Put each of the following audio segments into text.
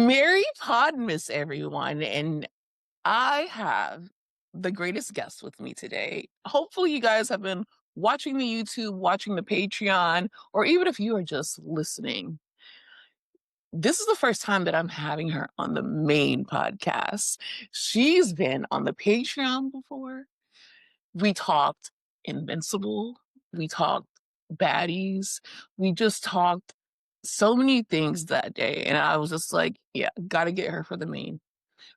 Merry Podmas, everyone. And I have the greatest guest with me today. Hopefully, you guys have been watching the YouTube, watching the Patreon, or even if you are just listening. This is the first time that I'm having her on the main podcast. She's been on the Patreon before. We talked Invincible, we talked baddies, we just talked so many things that day. And I was just like, yeah, gotta get her for the main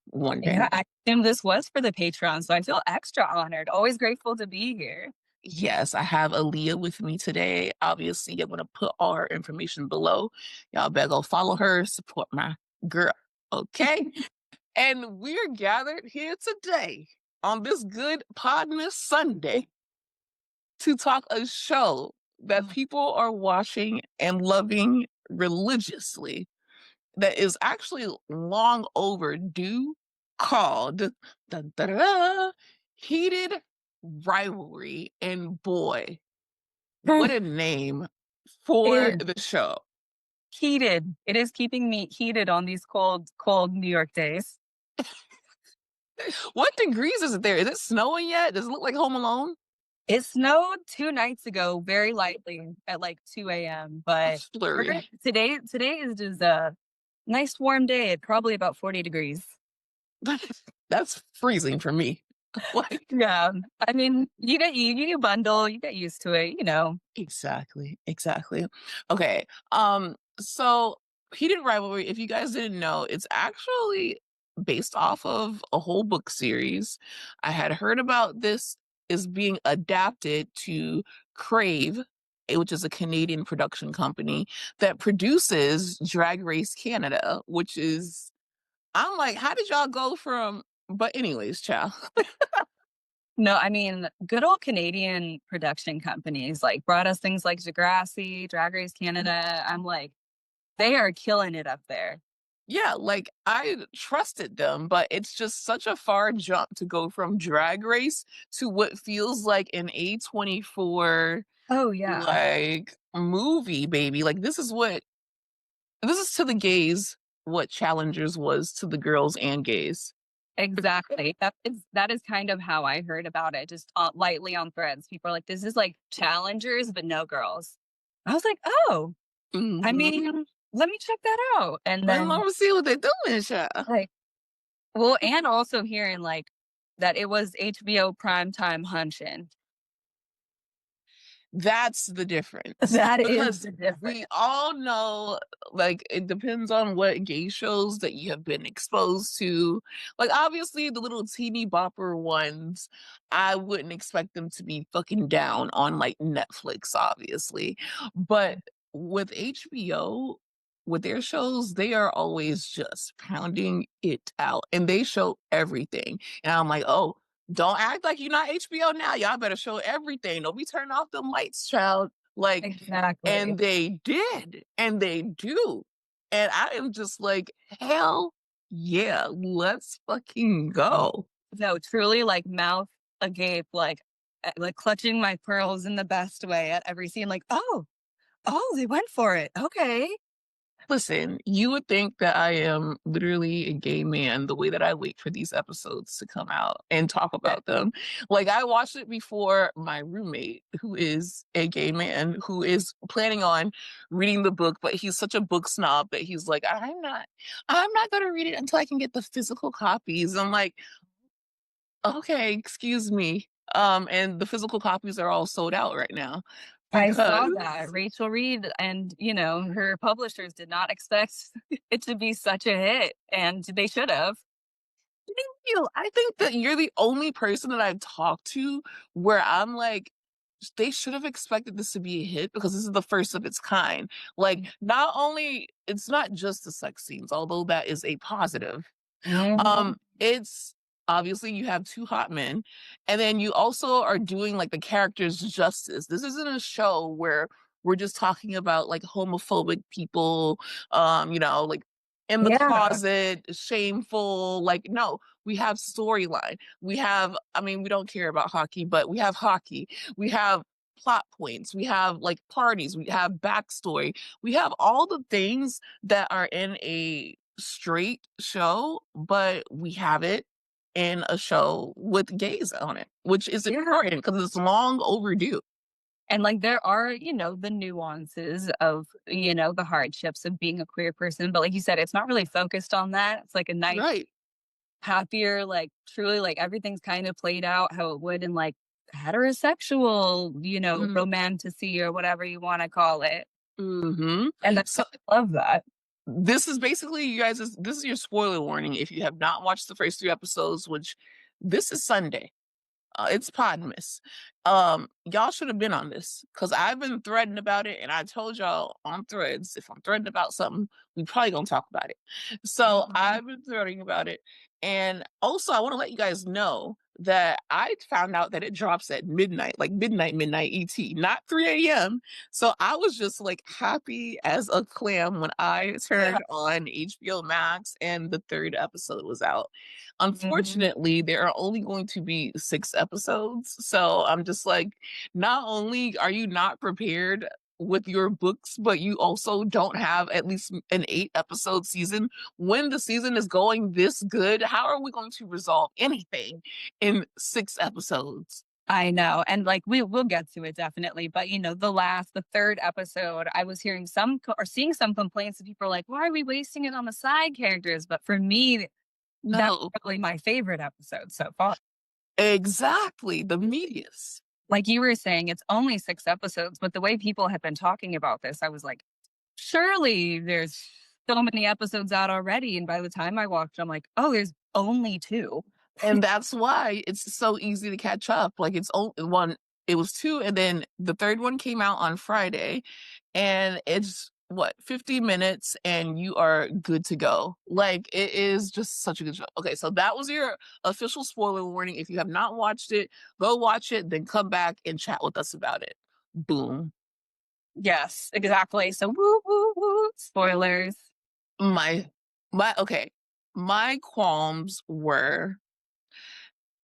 one Yeah, day. I assumed this was for the Patreon, so I feel extra honored. Always grateful to be here. Yes, I have Aaliyah with me today. Obviously, I'm gonna put all her information below. Y'all better go follow her, support my girl. Okay. And we're gathered here today on this good Podmas Sunday to talk a show that Mm. people are watching and loving religiously that is actually long overdue called dun, da, da, da, Heated Rivalry. And boy, what a name for It the show. heated. It is keeping me heated on these cold New York days. What degrees is it there? Is it snowing yet? Does it look like Home Alone? It snowed 2 nights ago, very lightly at like 2 a.m. But Flurry. today is just a nice warm day at probably about 40 degrees. That's freezing for me. Like, Yeah, I mean, you bundle, you get used to it. exactly, exactly. Okay. So Heated Rivalry, if you guys didn't know, it's actually based off of a whole book series. I had heard about this is being adapted to Crave, which is a Canadian production company that produces Drag Race Canada, which is I'm like, how did y'all go from but anyways, child. No, I mean, good old Canadian production companies like brought us things like Degrassi, Drag Race Canada. I'm like, they are killing it up there. Yeah, like I trusted them, but it's just such a far jump to go from Drag Race to what feels like an A24 Oh yeah, like movie, baby. Like this is to the gays what Challengers was to the girls and gays. exactly. That is kind of how I heard about it, just lightly on threads. People are like, "This is like challengers, but no girls." I was like, "Oh, I Mhm. mean, let me check that out." And Let then me see what they're doing, child. like, well, and also hearing like that it was HBO primetime hunching. That's the difference. That is Because the difference. we all know, like, it depends on what gay shows that you have been exposed to. Like, obviously, the little teeny bopper ones, I wouldn't expect them to be fucking down on, like, Netflix, obviously. But with HBO, with their shows, they are always just pounding it out and they show everything. And I'm like, oh, don't act like you're not HBO now. Y'all better show everything. Don't be turning off them lights, child. Like, and Exactly. they did, and they do. And I am just like, hell yeah, let's fucking go. No, truly like mouth agape, like clutching my pearls in the best way at every scene. Like, oh, they went for it. Okay. Listen, you would think that I am literally a gay man the way that I wait for these episodes to come out and talk Yeah, about them. Like, I watched it before my roommate, who is a gay man, who is planning on reading the book, but he's such a book snob that he's like, I'm not going to read it until I can get the physical copies. I'm like, okay, excuse me. And the physical copies are all sold out right now I because saw that. Rachel Reed and her publishers did not expect it to be such a hit, and they should have. thank you. I think that you're the only person that I've talked to where I'm like, they should have expected this to be a hit because this is the first of its kind. Like, not only it's not just the sex scenes, although that is a positive. Mhm. It's obviously you have two hot men, and then you also are doing like the characters justice. This isn't a show where we're just talking about like homophobic people, like in the Yeah. closet, shameful. Like, no, we have storyline. I mean, we don't care about hockey, but we have hockey. We have plot points. We have like parties. We have backstory. We have all the things that are in a straight show, but we have it in a show with gays on it, which is Yeah. important because it's long overdue. And like there are, the nuances of, the hardships of being a queer person. But like you said, it's not really focused on that. It's like a nice, Right. happier, like truly like everything's kind of played out how it would in like heterosexual, romantasy or whatever you want to call it. Mm-hmm. And I So love that. this is basically you guys. This is your spoiler warning if you have not watched the first 3 episodes, which this is Sunday. It's Podmas. Y'all should have been on this because I've been threatening about it, and I told y'all on threads if I'm threatening about something, we probably gonna talk about it. So Mhm. I've been threatening about it, and also I want to let you guys know that I found out that it drops at midnight, like midnight ET, not 3 a.m. So I was just like happy as a clam when I Yeah. turned on HBO Max and the third episode was out. Mhm. Unfortunately, there are only going to be 6 episodes. So I'm just like, not only are you not prepared with your books, but you also don't have at least an 8 episode season. When the season is going this good, how are we going to resolve anything in 6 episodes? I know. And like we'll get to it definitely. But the third episode, I was hearing or seeing some complaints that people are like, why are we wasting it on the side characters? But for me, that's No, probably my favorite episode so far. exactly. The medias. Like you were saying, it's only 6 episodes, but the way people have been talking about this, I was like, surely there's so many episodes out already. And by the time I watched, I'm like, oh, there's only two. And that's why it's so easy to catch up. Like it's only one, it was two, and then the third one came out on Friday, and it's what 50 minutes and you are good to go. Like it is just such a good show. Okay, so that was your official spoiler warning. If you have not watched it, go watch it, then come back and chat with us about it. Boom. Yes, exactly. So woo woo woo. Spoilers. My my okay. My qualms were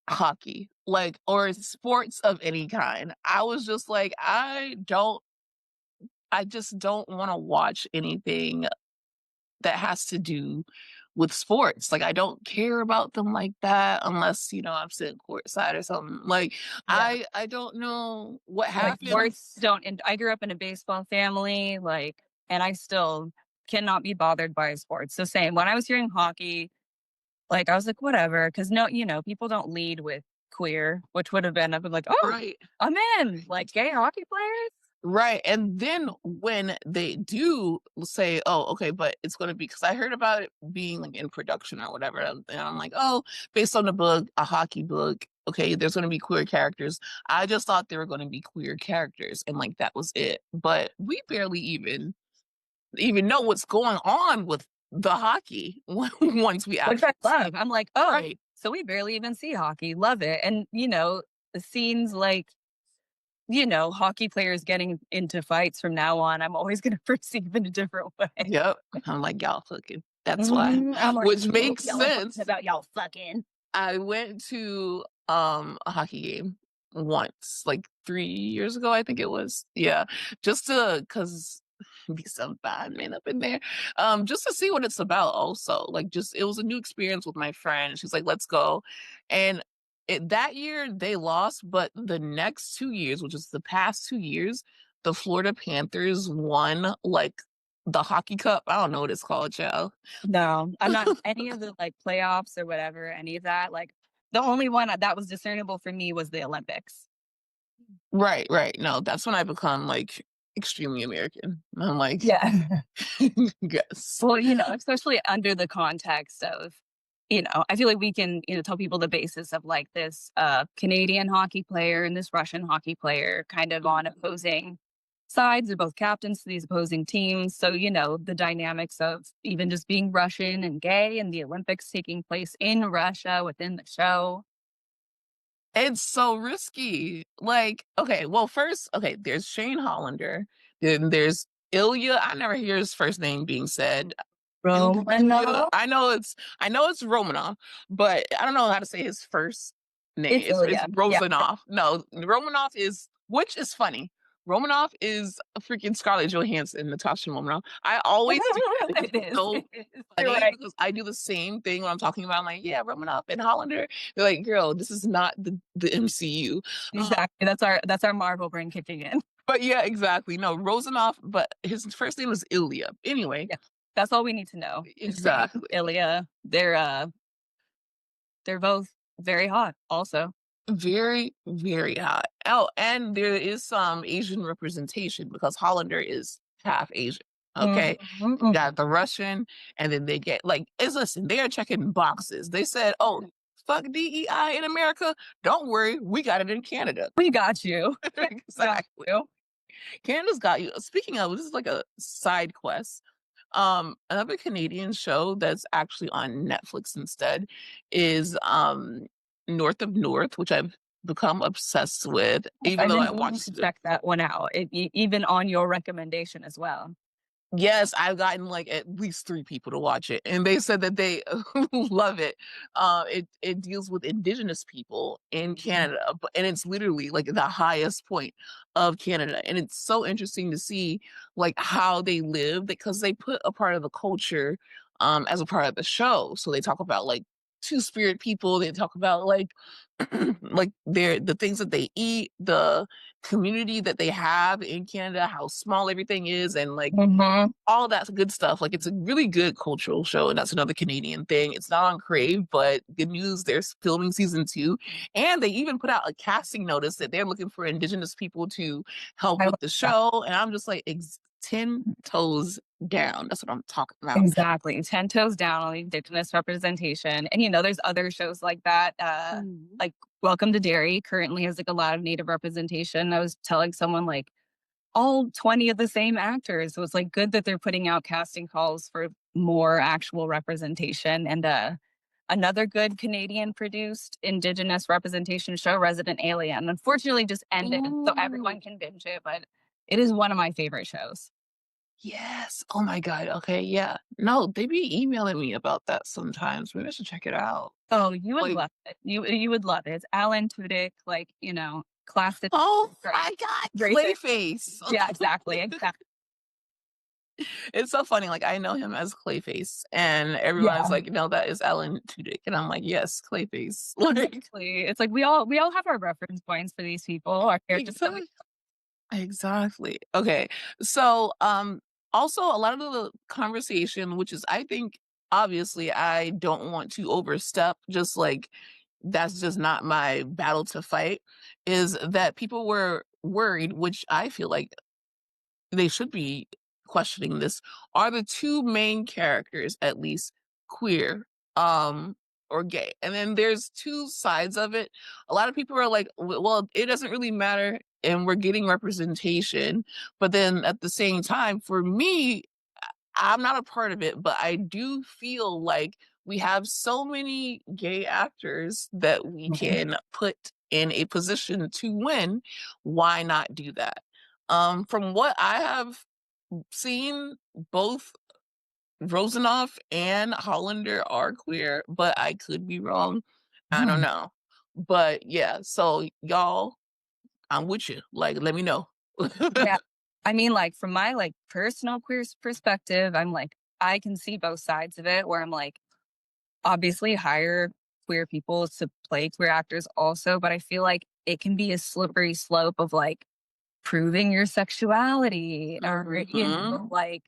hockey, like, or sports of any kind. I was just like, I just don't want to watch anything that has to do with sports. Like, I don't care about them like that unless, I'm sitting courtside or something. Like, Yeah. I don't know what Like happens. sports don't and I grew up in a baseball family, like, and I still cannot be bothered by sports. So same. When I was hearing hockey, like I was like, whatever, because no, people don't lead with queer, which would have been I've been like, oh, Right. I'm in. Like gay hockey players. Right. And then when they do say, oh, okay, but it's going to be because I heard about it being like in production or whatever. And I'm like, oh, based on the book, a hockey book. Okay, there's going to be queer characters. I just thought there were going to be queer characters and like that was it. But we barely even know what's going on with the hockey once we Which actually I love. I'm like, oh, right. so we barely even see hockey. Love it. And, the scenes like, hockey players getting into fights from now on, I'm always going to perceive in a different way. Yep. I'm like, y'all fucking. That's why. I'm like, Which oh, makes y'all are talking sense. about y'all fucking. I went to a hockey game once, like 3 years ago, I think it was. Yeah. Just to cause be some fine men up in there. Just to see what it's about also. Like just it was a new experience with my friend. She's like, let's go. And that year they lost, but the next 2 years, which is the past 2 years, the Florida Panthers won like the hockey cup. I don't know what it's called, child. No, I'm not any of the like playoffs or whatever, any of that. Like the only one that was discernible for me was the Olympics. Right, right. No, that's when I become like extremely American. I'm like, Yeah. yes. Well, especially under the context of, I feel like we can, tell people the basis of like this Canadian hockey player and this Russian hockey player kind of on opposing sides. They're both captains to these opposing teams. So, the dynamics of even just being Russian and gay and the Olympics taking place in Russia within the show. It's so risky. Like, okay, well, first, okay, there's Shane Hollander, then there's Ilya. I never hear his first name being said. Ilya. Romanov. I know it's Romanov, but I don't know how to say his first name. It's It's Ilya. Yeah. Rosanov. No, Romanov is which is funny. Romanoff is a freaking Scarlett Johansson, Natasha Romanoff. I always do that. It's It is. so It is. You're funny right. because I do the same thing when I'm talking about. I'm like, yeah, Romanoff and Hollander. They're like, girl, this is not the MCU. Exactly. That's our Marvel brain kicking in. But yeah, exactly. No, Rosanoff, but his first name was Ilya. Anyway, Yeah. That's all we need to know. His name, exactly. Ilya. They're both very hot also. Very, very hot. Oh, and there is some Asian representation because Hollander is half Asian. Okay. Mhm, mhm. Got the Russian, and then they get like, is listen, they are checking boxes. They said, oh, fuck DEI in America. Don't worry, we got it in Canada. We got you. Got Exactly. you. Canada's got you. Speaking of, this is like a side quest. Another Canadian show that's actually on Netflix instead is North of North, which I've become obsessed with, even I've though been I meaning to watched it. check that one out, even on your recommendation as well. Yes, I've gotten like at least 3 people to watch it, and they said that they love it. It deals with Indigenous people in Mhm. Canada, and it's literally like the highest point of Canada, and it's so interesting to see like how they live because they put a part of the culture as a part of the show. So they talk about like two-spirit people. They talk about like like the things that they eat, the community that they have in Canada, how small everything is, and like Mhm. all that good stuff. Like it's a really good cultural show, and that's another Canadian thing. It's not on Crave, but good news, they're filming season 2. And they even put out a casting notice that they're looking for Indigenous people to help I with love the that. show. And I'm just like 10 toes down. That's what I'm talking about. Exactly. 10 toes down on the Indigenous representation. And, there's other shows like that, Mhm. like Welcome to Dairy currently has like a lot of Native representation. I was telling someone like all 20 of the same actors. So it's like good that they're putting out casting calls for more actual representation. And another good Canadian produced Indigenous representation show, Resident Alien, unfortunately just ended. So Ooh, everyone can binge it, but it is one of my favorite shows. yes. Oh my God. Okay. Yeah. No, they be emailing me about that sometimes. Maybe I should check it out. Oh, you would Like, love it. You would love it. It's Alan Tudyk, like, classic oh great. my God, Great thing. Clayface. Yeah, exactly. Exactly. It's so funny, like, I know him as Clayface, and everyone is Yeah. like, "No, that is Alan Tudyk," and I'm like, "Yes, Clayface." Like, Exactly. It's like we all have our reference points for these people, our characters that we. exactly, exactly. Okay, so, also a lot of the conversation, which is I think, obviously, I don't want to overstep, just like, that's just not my battle to fight, is that people were worried, which I feel like they should be questioning this. Are the 2 main characters at least queer, um, or gay? And then there's 2 sides of it. A lot of people are like, Well, it doesn't really matter, and we're getting representation." But then at the same time, for me, I'm not a part of it, but I do feel like we have so many gay actors that we Mhm. can put in a position to win. Why not do that? From what I have seen, both Rosanoff and Hollander are queer, but I could be wrong. I don't Mhm. know. But yeah, so y'all, I'm with you. Like, let me know. Yeah. I mean, like, from my, like, personal queer perspective, I'm like, I can see both sides of it where I'm like, obviously hire queer people to play queer actors also, but I feel like it can be a slippery slope of, like, proving your sexuality or, Mhm. like,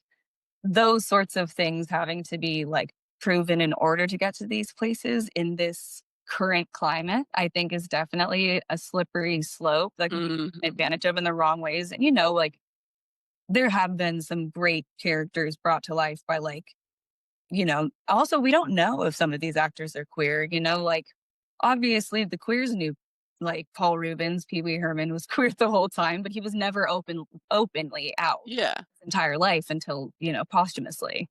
those sorts of things having to be, like, proven in order to get to these places in this current climate, I think is definitely a slippery slope that can be taken Mhm. advantage of in the wrong ways. And, like, there have been some great characters brought to life by, like, also, we don't know if some of these actors are queer, like, obviously the queers knew, like, Paul Rubens, Pee Wee Herman was queer the whole time, but he was never openly out Yeah, his entire life until, posthumously.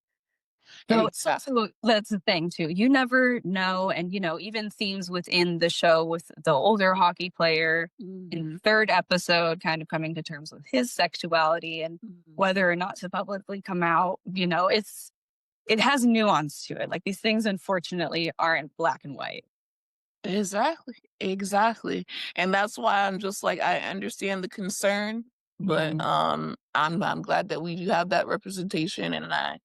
So it's exactly. also that's the thing too. You never know, and even themes within the show with the older hockey player in the Mhm. third episode, kind of coming to terms with his sexuality and Mhm. whether or not to publicly come out. It has nuance to it. Like these things, unfortunately, aren't black and white. Exactly, exactly, and that's why I'm just like, I understand the concern, But Mhm. I'm glad that we do have that representation, and I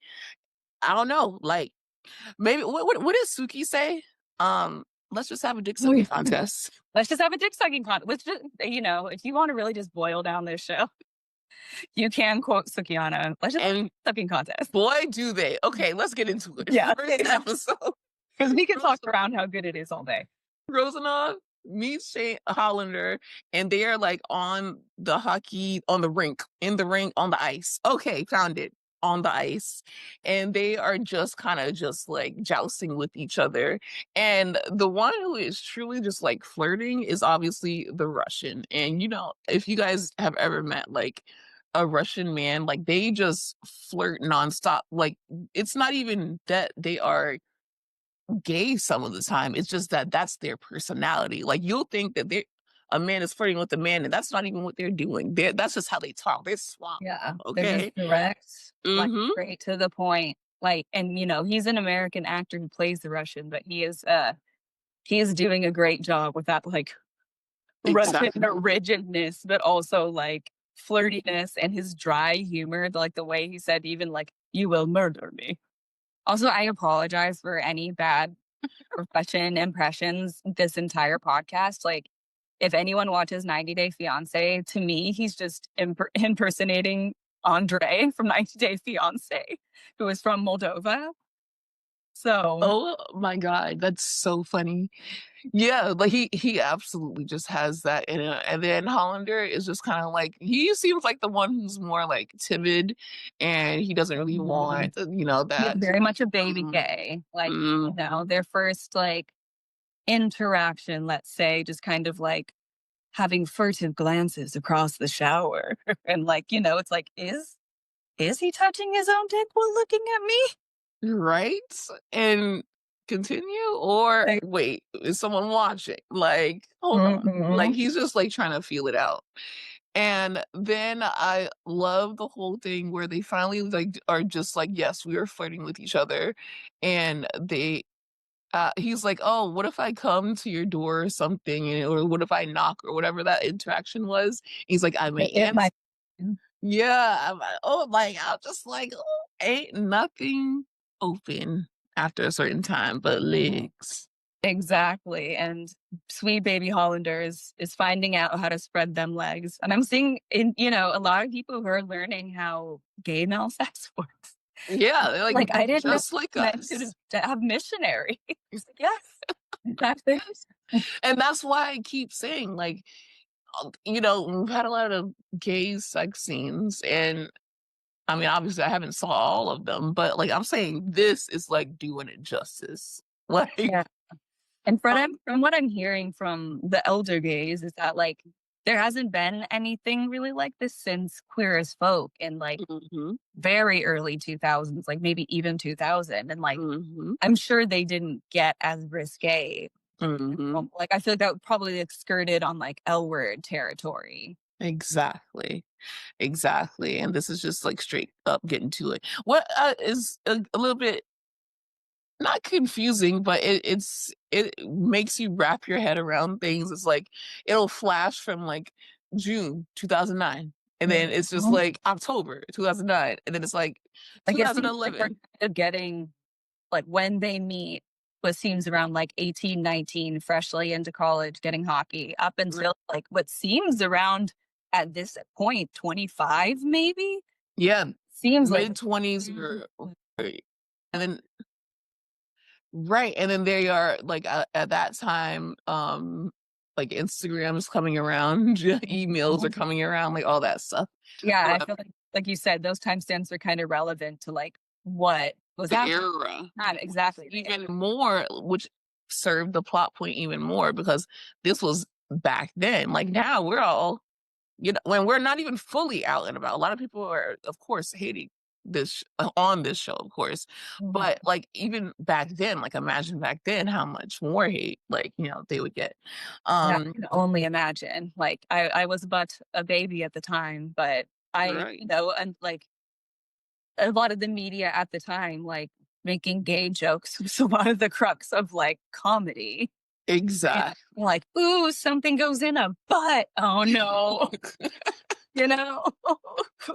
don't know, like maybe what did Suki say? Let's just have a dick Oh, sucking yeah. contest. Let's just have a dick sucking contest. Let's just, if you want to really just boil down this show, you can quote Sukiana. Let's just have And a sucking contest. boy, do they. Okay, let's get into it. Yeah, First episode. because we can talk Rose around how good it is all day. Rosanov meets Shane Hollander, and they are like on the hockey on the rink, in the rink on the ice. Okay, found it on the ice, and they are just kind of just like jousting with each other. And the one who is truly just like flirting is obviously the Russian. And if you guys have ever met like a Russian man, like they just flirt nonstop. Like it's not even that they are gay some of the time. It's just that that's their personality. Like you'll think that a man is flirting with a man, and that's not even what they're doing. That's just how they talk. They're swamp. Yeah, they're just Okay. direct, like Mm-hmm. straight to the point. Like, and he's an American actor who plays the Russian, but he is doing a great job with that like Russian Exactly. rigidness, but also like flirtiness and his dry humor, like the way he said, even like, "You will murder me." Also, I apologize for any bad Russian impressions this entire podcast. Like, if anyone watches 90 Day Fiance, to me, he's just impersonating Andre from 90 Day Fiance, who is from Moldova. So, Oh my god, that's so funny. Yeah, like he absolutely just has that in it. And then Hollander is just kind of like he seems like the one who's more like timid, and he doesn't really mhm, want he's that. very much a baby Mm, gay. Like, mm, their first like interaction, let's say, just kind of like having furtive glances across the shower. And like, it's like, is he touching his own dick while looking at me? right? And continue or Like, wait, is someone watching? Like, hold on. Like mhm. he's just like trying to feel it out. And then I love the whole thing where they finally like are just like, yes, we are flirting with each other. And he's like, oh, what if I come to your door or something? Or what if I knock or whatever that interaction was? He's like, I may It answer. might. Yeah. I'm just like, oh, ain't nothing open after a certain time but legs. Exactly. And sweet baby Hollander is finding out how to spread them legs. And I'm seeing a lot of people who are learning how gay male sex works. Yeah, they're like Like, I didn't know just like men could us. have missionary. It's like, yes, that's this. And that's why I keep saying, like, we've had a lot of gay sex scenes, and I mean, obviously, I haven't saw all of them, but like I'm saying, this is like doing it justice. Like, Yeah. And um, from what I'm hearing from the elder gays is that like there hasn't been anything really like this since Queer as Folk in like mhm, very early 2000s, like maybe even 2000. And like mhm, I'm sure they didn't get as risque. mhm. Like I feel like that would probably like skirted on like L word territory. Exactly, exactly. And this is just like straight up getting to it. What is a little bit not confusing, but it makes you wrap your head around things. It's like it'll flash from like June 2009, and then it's just Mhm. like October 2009, and then it's like Like it seems like we're 2011. kind of getting like when they meet what seems around like 18, 19, freshly into college, getting hockey up Right. until like what seems around at this point 25 maybe Yeah, seems like mid-20s or right. And then right, and then they are like at that time, like Instagram is coming around, emails are coming around, like all that stuff. yeah, I But feel like you said those timestamps are kind of relevant to like what was the happening. era. Not exactly. Even more, which served the plot point even more because this was back then. Like now we're all, when we're not even fully out and about. A lot of people are, of course, hating on this show, of course. Mhm. But like even back then, like imagine back then how much more hate like they would get. Yeah, I Um, can only imagine. Like I was but a baby at the time, but right, and like a lot of the media at the time, like making gay jokes was a lot of the crux of like comedy. And exactly. like, ooh, something goes in a butt. Oh no. you know,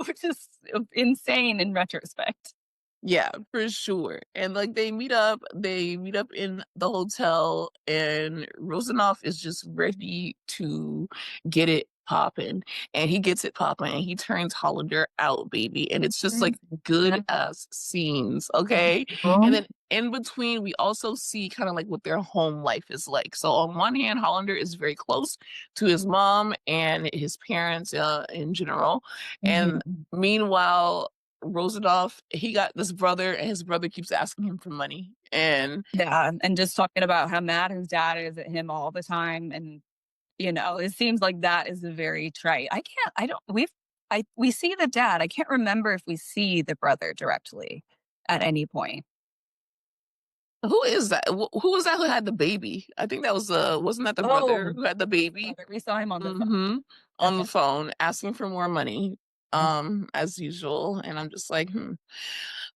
which is insane in retrospect. Yeah, for sure. And like they meet up in the hotel and Rosanoff is just ready to get it popping. And he gets it popping and he turns Hollander out, baby. And it's just like good ass scenes, okay? And Mhm. then in between, we also see kind of like what their home life is like. So on one hand, Hollander is very close to his mom and his parents in general. And Mhm. meanwhile, Rosendorf, he got this brother, and his brother keeps asking him for money. And Yeah, and just talking about how mad his dad is at him all the time, and it seems like that is a very trite. I don't. We see the dad. I can't remember if we see the brother directly at any point. who is that? Who was that who had the baby? I think that was wasn't that the brother Oh, who had the that's the baby? brother. We saw him on the phone. Mm-hmm. On the Okay. phone, asking for more money, as usual. And I'm just like,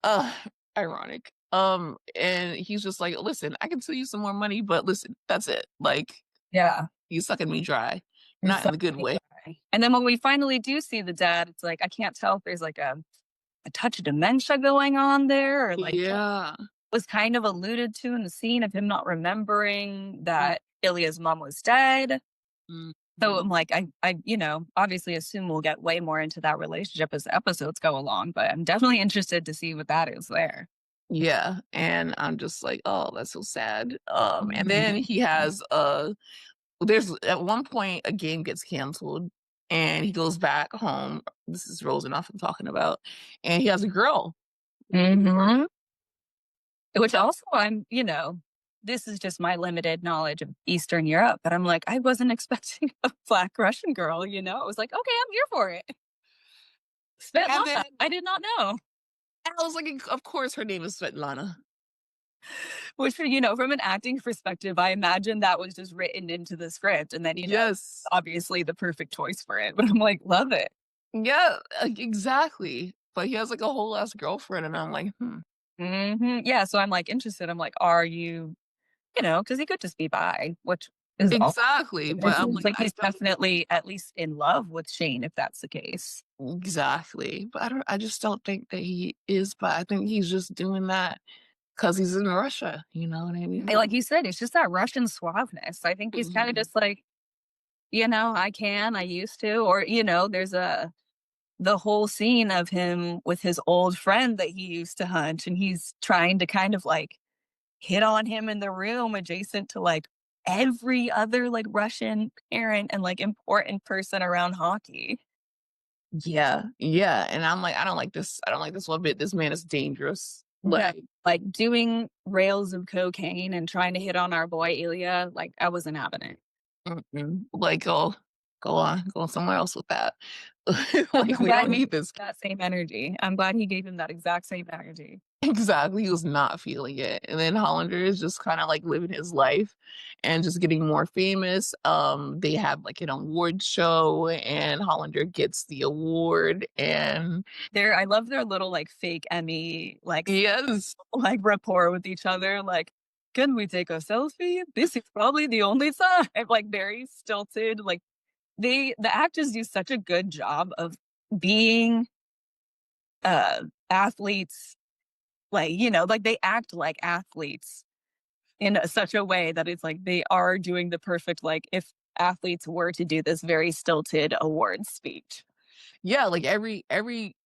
uh, ironic. And he's just like, listen, I can sell you some more money, but listen, that's it. Like, Yeah. he's sucking me dry, It's not in so the good way. dry. And then when we finally do see the dad, it's like I can't tell if there's like a touch of dementia going on there, or like Yeah. was kind of alluded to in the scene of him not remembering that Ilya's mom was dead. So Mhm. I'm like, obviously assume we'll get way more into that relationship as the episodes go along, but I'm definitely interested to see what that is there. Yeah, and I'm just like, "Oh, that's so sad." And then Mhm. he has, there's at one point, a game gets canceled, and he goes back home. This is Rosenoff I'm talking about, and he has a girl. Mhm. Which also this is just my limited knowledge of Eastern Europe, but I'm like, I wasn't expecting a Black Russian girl, I was like, okay, I'm here for it. And then Svetlana, I did not know. I was like, "Of course her name is Svetlana." Which, from an acting perspective, I imagine that was just written into the script. And then, Yes. obviously the perfect choice for it. But I'm like, love it. Yeah, exactly. But he has, like, a whole ass girlfriend, and I'm like, "Hmm." Yeah. So I'm like interested. I'm like, are you, because he could just be bi, which is all. Exactly, It but I'm seems like, like I he's don't definitely at least in love with Shane, if that's the case. exactly, but I just don't think that he is, but I think he's just doing that 'cause he's in Russia, you know what I mean? Like you said, it's just that Russian suaveness. I think he's kind of Mhm. just like, I used to, or, there's the whole scene of him with his old friend that he used to hunt, and he's trying to kind of like hit on him in the room adjacent to like every other like Russian parent and like important person around hockey. Yeah, yeah, and I'm like, I don't like this one bit, this man is dangerous, Yeah. like, Like doing rails of cocaine and trying to hit on our boy Ilya, like I wasn't having it. like, go on somewhere else with that. I'm Like, we glad don't he gave need this. that same energy. I'm glad he gave him that exact same energy. Exactly, he was not feeling it, and then Hollander is just kinda, like, living his life and just getting more famous. They have, like, an award show, and Hollander gets the award, and I love their little like fake Emmy yes. like rapport with each other. Like, can we take a selfie? This is probably the only time. Like very stilted. Like the actors do such a good job of being athletes. Like like they act like athletes in such a way that it's like they are doing the perfect like if athletes were to do this very stilted award speech. Yeah, like, every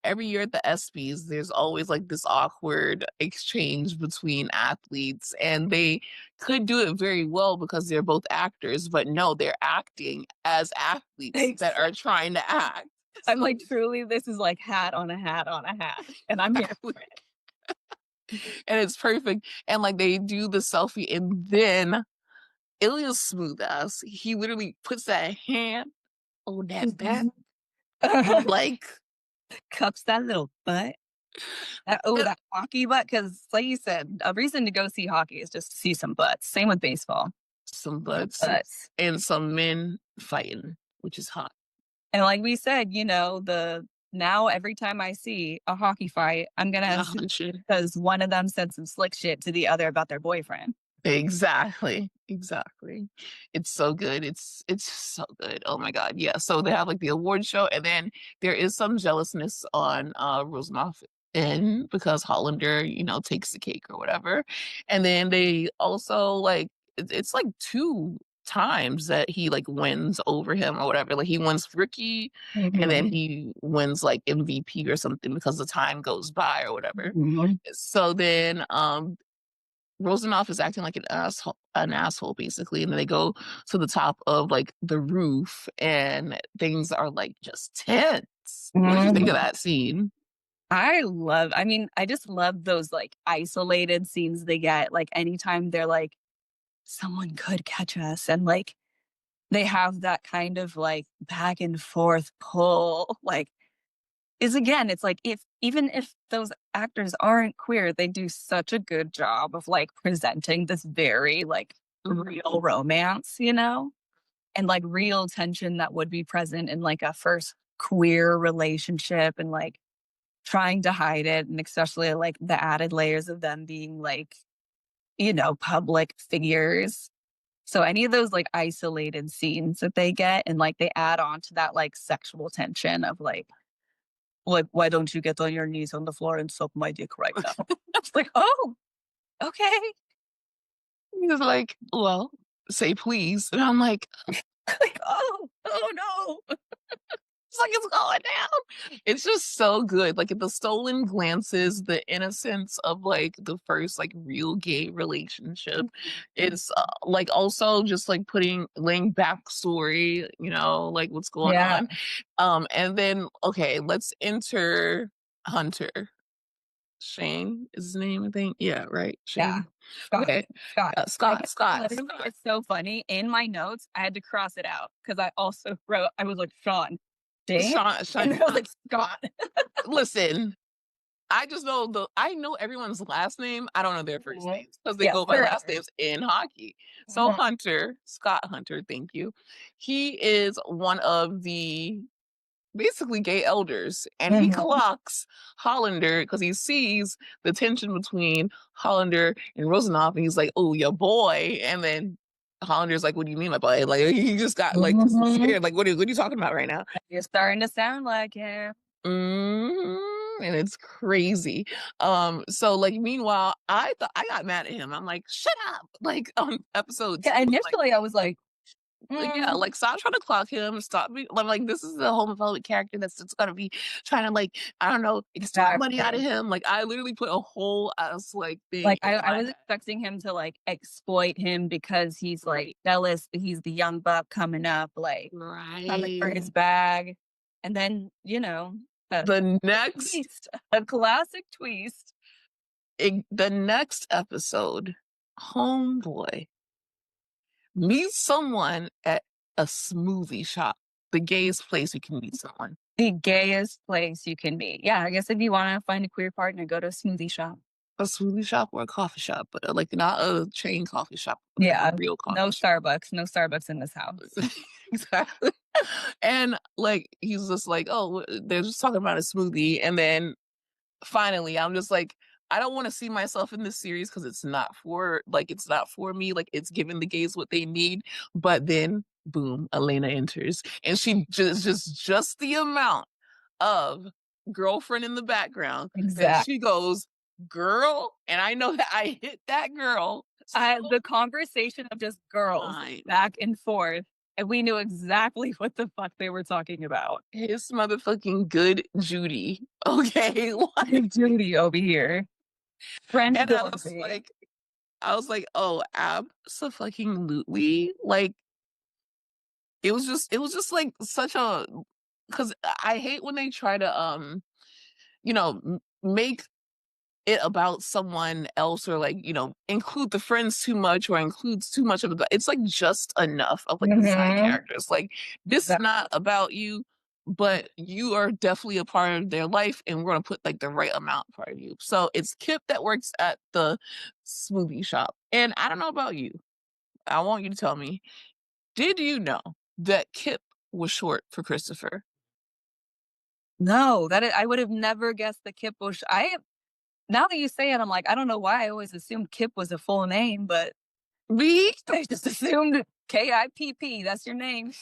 year at the ESPYs, there's always, like, this awkward exchange between athletes, and they could do it very well because they're both actors, but no, they're acting as athletes that are trying to act. I'm So like, truly, this is like hat on a hat on a hat, and I'm here for it. and it's perfect, and, like, they do the selfie, and then Ilya's smooth ass, he literally puts that hand on that back, Mhm. and I'm like, Cups that little butt. That hockey butt, because like you said, a reason to go see hockey is just to see some butts. Same with baseball. some Some butts butts. and some men fighting, which is hot. And like we said, the now every time I see a hockey fight, I'm gonna assume 100. because one of them said some slick shit to the other about their boyfriend. Exactly. Exactly. It's so good. It's so good. Oh my god. Yeah. So they have like the award show, and then there is some jealousness on Rosenoff in because Hollander, takes the cake or whatever. And then they also like it's like two times that he like wins over him or whatever. Like he wins rookie and then Mhm. he wins like MVP or something because the time goes by or whatever. Mhm. So then Rosenoff is acting like an asshole basically, and then they go to the top of like the roof, and things are like just tense. What did you think of Mhm. that scene? I mean, I just love those like isolated scenes they get. Like anytime they're like, someone could catch us. And like they have that kind of like back and forth pull. Like, is again, it's like if even if those actors aren't queer, they do such a good job of like presenting this very like Mhm. real romance, you know? And like real tension that would be present in like a first queer relationship and like trying to hide it. And especially like the added layers of them being like, public figures. So any of those like isolated scenes that they get and like they add on to that like sexual tension of like, why don't you get on your knees on the floor and suck my dick right now? It's like, oh, okay. He's like, "Well, say please," and I'm like, Like, oh no. it's like it's going down. It's just so good. Like the stolen glances, the innocence of like the first like real gay relationship. It's like also just like laying backstory, like what's going Yeah. on. And then okay, let's enter Hunter. Shane is his name, I think. Yeah, right. Yeah. Shane. Scott. Okay. Scott. Scott, I Scott, literally, Scott. it's so funny. In my notes, I had to cross it out because I also wrote, I was like, Sean, Dane? Sean. And then I was like, Scott. Listen, I know everyone's last name. I don't know their first Mhm. names because they Yeah, go by last forever. names in hockey. So Mhm. Hunter, Scott Hunter, thank you. He is one of the basically gay elders, and he Mhm. clocks Hollander because he sees the tension between Hollander and Rosenoff, and he's like, "Oh, your boy," and then Hollander's like, "What do you mean, my boy?" Like he just got like Mhm. scared. Like, what are you talking about right now? You're starting to sound like him. And it's crazy. So like meanwhile, I thought I got mad at him. I'm like, shut up, like on episode Yeah, 2. initially I was like, Yeah, mm, like stop trying to clock him. Stop me. I'm like, this is a homophobic character that's just gonna be trying to like, I don't know, extort money out of exactly. him. Like I literally put a whole ass like thing Like in I my was head. expecting him to like exploit him because he's like jealous that he's the young buck coming up, like coming for Right. his bag. And then, a The next twist, a classic twist. the next episode, homeboy meet someone at a smoothie shop, the gayest place you can meet someone. The gayest place you can be. Yeah, I guess if you want to find a queer partner, go to a smoothie shop. A smoothie shop or a coffee shop, but like not a chain coffee shop, but like a Yeah, real no coffee shop. Starbucks, no Starbucks in this house. Exactly. And like he's just like, oh, they're just talking about a smoothie, and then finally, I'm just like, I don't want to see myself in this series because it's not for me. Like it's giving the gays what they need. But then, boom, Elena enters, and she just the amount of girlfriend in the background that Exactly. she goes, girl, and I know that I hit that girl so The conversation of just girls fine. back and forth, and we knew exactly what the fuck they were talking about. His motherfucking good Judy. Okay. Like, Judy over here, friend and Dorothy. I was like, oh, absolutely. Like, it was just like such a, because I hate when they try to, make it about someone else or like, include the friends too much or includes too much of it. It's like just enough of like the side Mhm. characters. Like, this is not about you, but you are definitely a part of their life, and we're gonna put like the right amount part of you. So it's Kip that works at the smoothie shop. And I don't know about you. I want you to tell me, did you know that Kip was short for Christopher? No, I would have never guessed the Kip Bush. Now that you say it, I'm like, I don't know why I always assumed Kip was a full name, but Me? I just assumed Kipp. That's your name.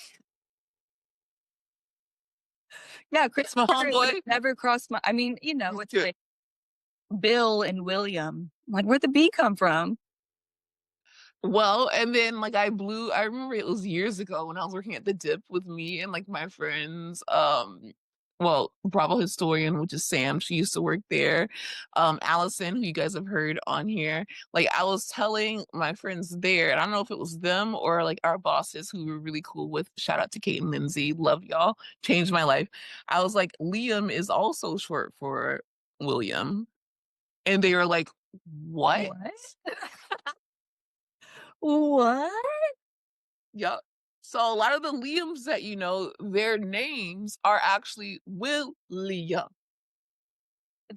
Yeah, That's my Christopher, it would have homeboy. never crossed my. I mean, He's it's good. like Bill and William. Like, where'd the B come from? Well, and then like I remember it was years ago when I was working at the Dip with me and like my friends. Well, Bravo historian, which is Sam, she used to work there. Allison, who you guys have heard on here. Like I was telling my friends there, and I don't know if it was them or like our bosses who were really cool with. Shout out to Kate and Lindsay, love y'all, changed my life. I was like, Liam is also short for William, and they were like, what? What? What? Yup. So a lot of the Liams that you know, their names are actually William.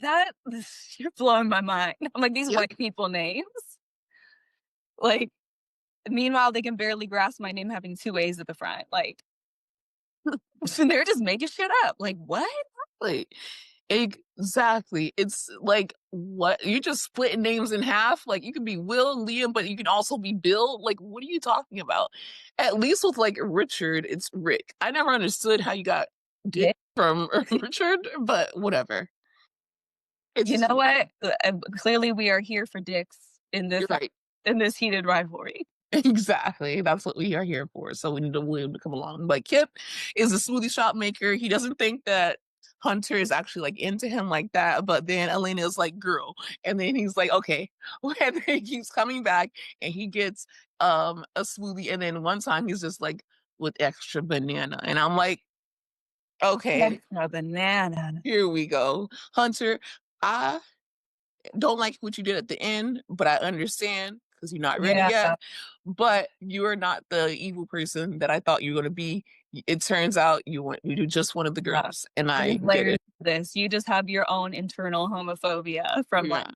That you're blowing my mind. I'm like, these Yep. white people names. Like, meanwhile, they can barely grasp my name having two A's at the front. Like, they're just making shit up. Like, what? Like, exactly. It's like what you're just splitting names in half. Like you can be Will and Liam, but you can also be Bill. Like, what are you talking about? At least with like Richard, it's Rick. I never understood how you got Dick Yeah. from Richard, but whatever. It's You just know what? Clearly, we are here for dicks you're right. in this heated rivalry. Exactly. That's what we are here for. So we need a William to come along. But Kip is a smoothie shop maker. He doesn't think that Hunter is actually like into him like that. But then Elena is like, girl. And then he's like, okay. And then he keeps coming back and he gets a smoothie. And then one time he's just like with extra banana. And I'm like, okay, Extra banana. here we go. Hunter, I don't like what you did at the end, but I understand because you're not ready Yeah. yet. But you are not the evil person that I thought you were going to be. It turns out you just one of the Yeah. girls, and I There's get layers it. to this. You just have your own internal homophobia from like Yeah,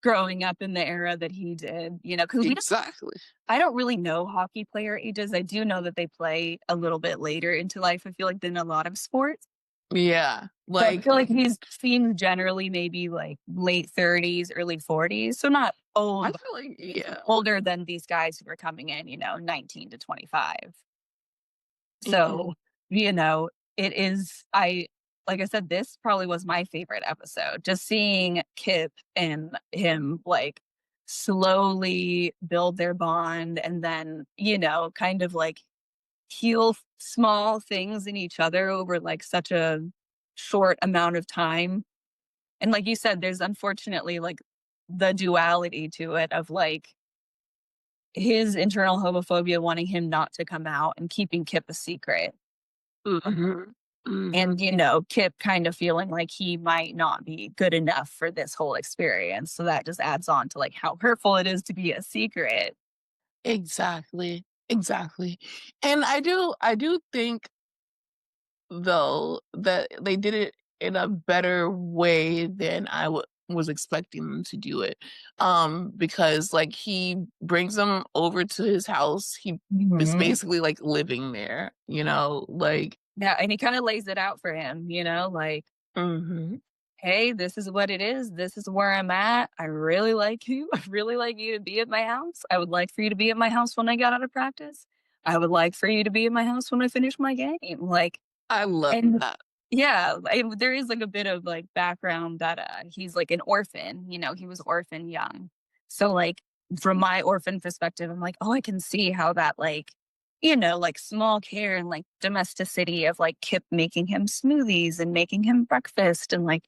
growing up in the era that he did, because exactly. I don't really know hockey player ages. I do know that they play a little bit later into life, I feel like, than a lot of sports. Yeah, So I like feel like he's seems generally maybe like late 30s, early 40s. So not I old, but feel like he's yeah, older than these guys who are coming in, 19 to 25. mhm. So, it is like I said, this probably was my favorite episode. Just seeing Kip and him like slowly build their bond and then, kind of like heal small things in each other over like such a short amount of time. And like you said, there's unfortunately like the duality to it of like his internal homophobia wanting him not to come out and keeping Kip a secret. Mhm. Mhm. And, Kip kind of feeling like he might not be good enough for this whole experience. So that just adds on to like how hurtful it is to be a secret. Exactly, exactly. And I do think though that they did it in a better way than was expecting them to do it. Because like he brings them over to his house. He is Mhm. basically like living there, like Yeah. And he kind of lays it out for him, like, mhm. hey, this is what it is. This is where I'm at. I really like you. I really like you to be at my house. I would like for you to be at my house when I got out of practice. I would like for you to be at my house when I finish my game. Like, I love and that. yeah, there is like a bit of like background that he's like an orphan, he was orphan young. So like from my orphan perspective, I'm like, oh, I can see how that like, like small care and like domesticity of like Kip making him smoothies and making him breakfast and like,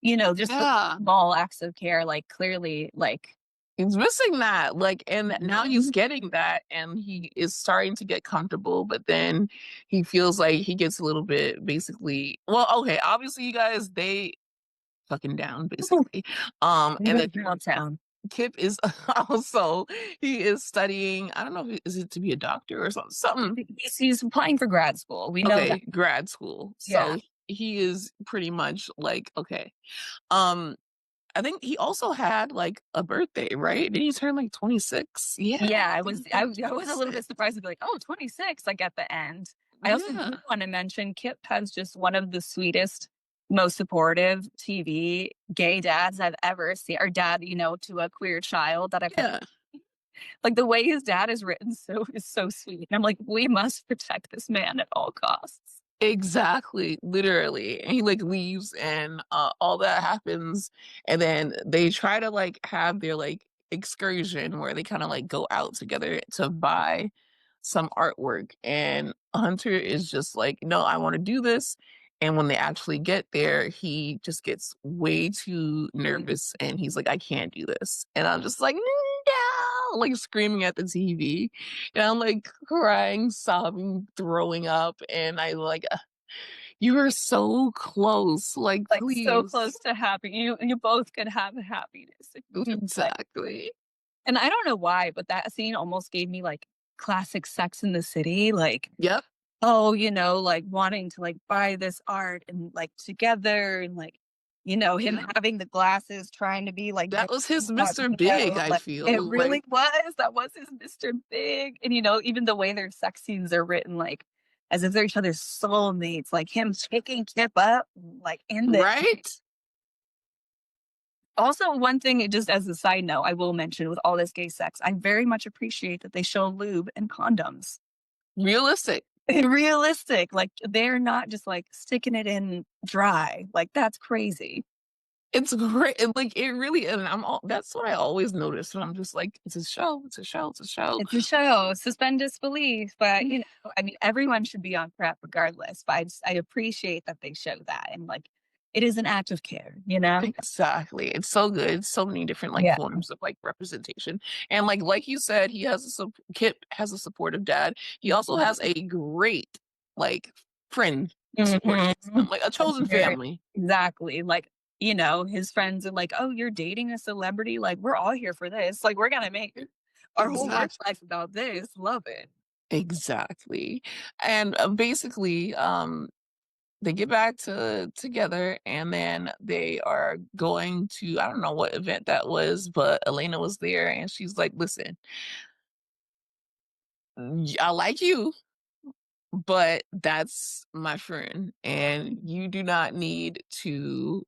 just the Yeah. small acts of care, like clearly like He's missing that. Like, and now he's Mhm. getting that and he is starting to get comfortable, but then he feels like he gets a little bit basically well, okay, obviously you guys, they fucking down basically. We And went then downtown. Kip is also he is studying. I don't know if is it to be a doctor or something. Something He's applying for grad school. We know that. okay, grad school. Yeah. So he is pretty much like okay. Um, I think he also had like a birthday, right? Did he turn like 26? Yeah, Yeah, I he was I turned was I was a little 26. bit surprised to be like, "Oh, 26, like, at the end." I also do Yeah, wanna mention Kip has just one of the sweetest, most supportive TV gay dads I've ever seen or dad, to a queer child that I've ever yeah. seen. Like, the way his dad is written is so sweet, and I'm like, "We must protect this man at all costs." Exactly, literally, and he, like, leaves and, all that happens, and then they try to, like, have their, like, excursion where they kinda, like, go out together to buy some artwork, and Hunter is just like, "No, I wanna do this," and when they actually get there, he just gets way too nervous, and he's like, "I can't do this," and I'm just like, "No!" Like, screaming at the TV, and I'm, like, crying, sobbing, throwing up, and I, like, "You were so close, like, Like, so please." close to happy you both could have happiness if you just, like Exactly. and I don't know why, but that scene almost gave me, like, classic Sex in the City, like, Yep, oh, like, wanting to, like, buy this art and, like, together and, like, him yep. having the glasses, trying to be, like, That very was his Mr. Big, incognito, I like, it feel, like really was, that was his Mr. Big, and, even the way their sex scenes are written, like, as if they're each other's soulmates, like, him picking Kip up, like, in the right? also, one thing, just as a side note, I will mention with all this gay sex, I very much appreciate that they show lube and condoms. Realistic. Realistic, like, they're not just, like, sticking it in dry, like, that's crazy. It's great, and, like, it really and I'm all that's what I always notice, and I'm just like, "It's a show, it's a show, it's a show." It's a show, suspend disbelief, but, I mean, everyone should be on PrEP regardless, but I appreciate that they show that, and, like, it is an act of care, you know? Exactly, it's so good, so many different, like, Yeah. forms of, like, representation, and, like you said, he has a Kip has a supportive dad. He also has a great, like, friend support system, Mhm. like, a That's chosen very family. exactly, like, his friends are like, "Oh, you're dating a celebrity? Like, we're all here for this, like, we're gonna make our whole work Exactly. life about this, love it." Exactly, and, basically, they get back together, and then they are going to I don't know what event that was, but Elena was there, and she's like, "Listen, I like you, but that's my friend, and you do not need to,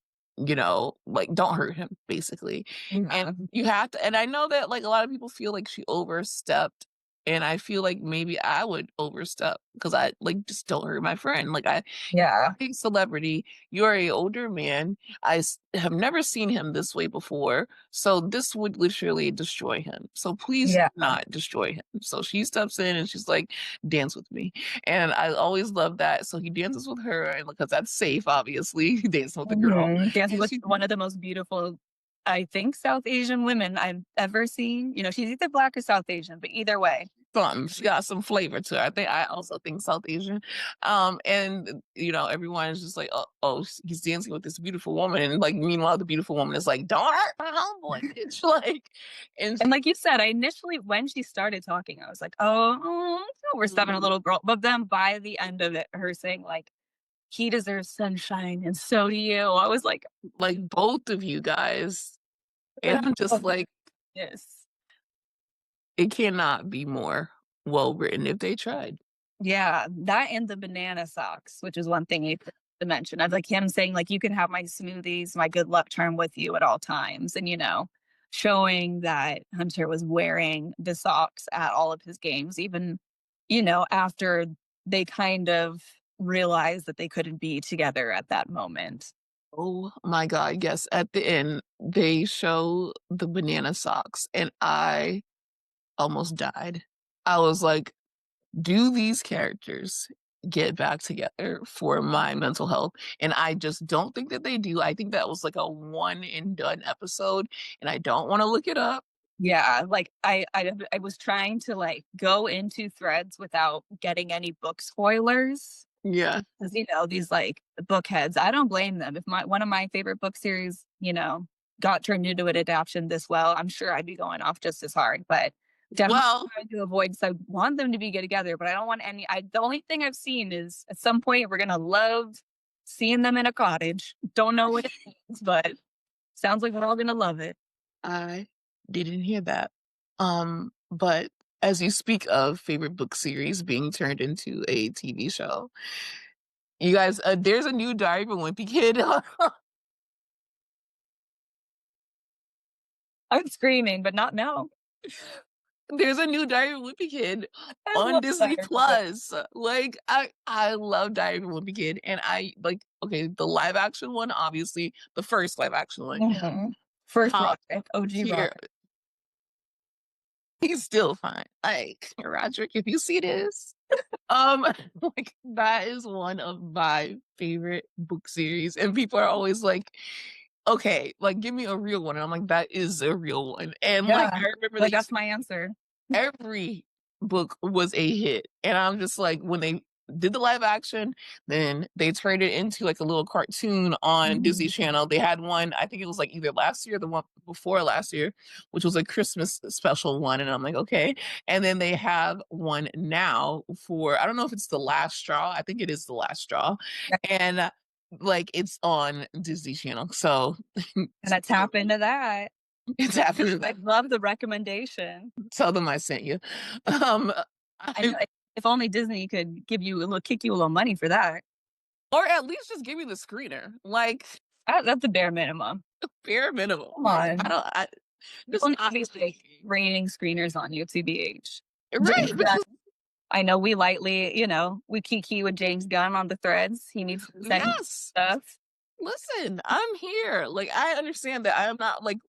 like, don't hurt him, basically. And Yeah. you have to and I know that, like, a lot of people feel like she overstepped, and I feel like maybe I would overstep because I, like, just don't hurt my friend. Like, Yeah. big celebrity, you're a older man. Have never seen him this way before, so this would literally destroy him. So please do Yeah. not destroy him. So she steps in and she's like, "Dance with me," and I always love that. So he dances with her, and because that's safe, obviously, he dances with the girl, Dancing and with she one of the most beautiful, I think, South Asian women I've ever seen. She's either Black or South Asian, but either way. something. She got some flavor to her. I also think South Asian. And everyone is just like, oh, he's dancing with this beautiful woman. And like meanwhile, the beautiful woman is like, "Don't hurt my homeboy, bitch." Like and And like you said, I initially when she started talking, I was like, "Oh, we're stuffing a Mhm. little girl." But then by the end of it, her saying like, "He deserves sunshine and so do you." I was like, Like both of you guys. And I'm "Oh, just like, yes." it cannot be more well written if they tried. Yeah, that and the banana socks, which is one thing you forgot to mention. Of like him saying like, "You can have my smoothies, my good luck charm with you at all times," and showing that Hunter was wearing the socks at all of his games, even after they kind of realized that they couldn't be together at that moment. Oh my god, yes. At the end, they show the banana socks, and I almost died. I was like, "Do these characters get back together for my mental health?" And I just don't think that they do. I think that was like a one and done episode, and I don't wanna look it up. Yeah, like I was trying to like go into threads without getting any book spoilers. Yeah. 'Cause, these, like, book heads, I don't blame them. If one of my favorite book series, got turned into an adaptation this well, I'm sure I'd be going off just as hard, but definitely Well, trying to avoid so I want them to be good together, but I don't want any the only thing I've seen is at some point we're gonna love seeing them in a cottage. Don't know what it means, but sounds like we're all gonna love it. I didn't hear that. But as you speak of favorite book series being turned into a TV show, you guys, there's a new Diary of a Wimpy Kid. I'm screaming, but not now. There's a new Diary of a Wimpy Kid I on love Disney Diary of a Wimpy. Plus. Like, I love Diary of a Wimpy Kid, and I like okay, the live action one, obviously, the first live action one. Mhm. First Top Roderick, OG tier. Roderick. He's still fine. Like, Roderick, if you see this, like that is one of my favorite book series, and people are always like, "Okay, like give me a real one." And I'm like, "That is a real one." And like Yeah, I remember they like, used that's to my answer. every book was a hit, and I'm just like, when they did the live action, then they turned it into like a little cartoon on Disney Mhm. Channel. They had one, I think it was like either last year or the one before last year, which was a Christmas special one, and I'm like, okay. And then they have one now for I don't know if it's the last straw. I think it is the last straw, Yeah, and like it's on Disney Channel, so gonna tap into that. it's happening. I love the recommendation. Tell them I sent you. Um, I know, I if only Disney could give you a little kick you a little money for that. or at least just give me the screener, like, That's the bare minimum. bare minimum. Come Like, I on. don't I People just need to not be, like, raining screeners on you, TBH. right, James Gunn, because I know we lightly, we kiki with James Gunn on the threads. He needs to send yes. stuff. Listen, I'm here. Like, I understand that I am not, like,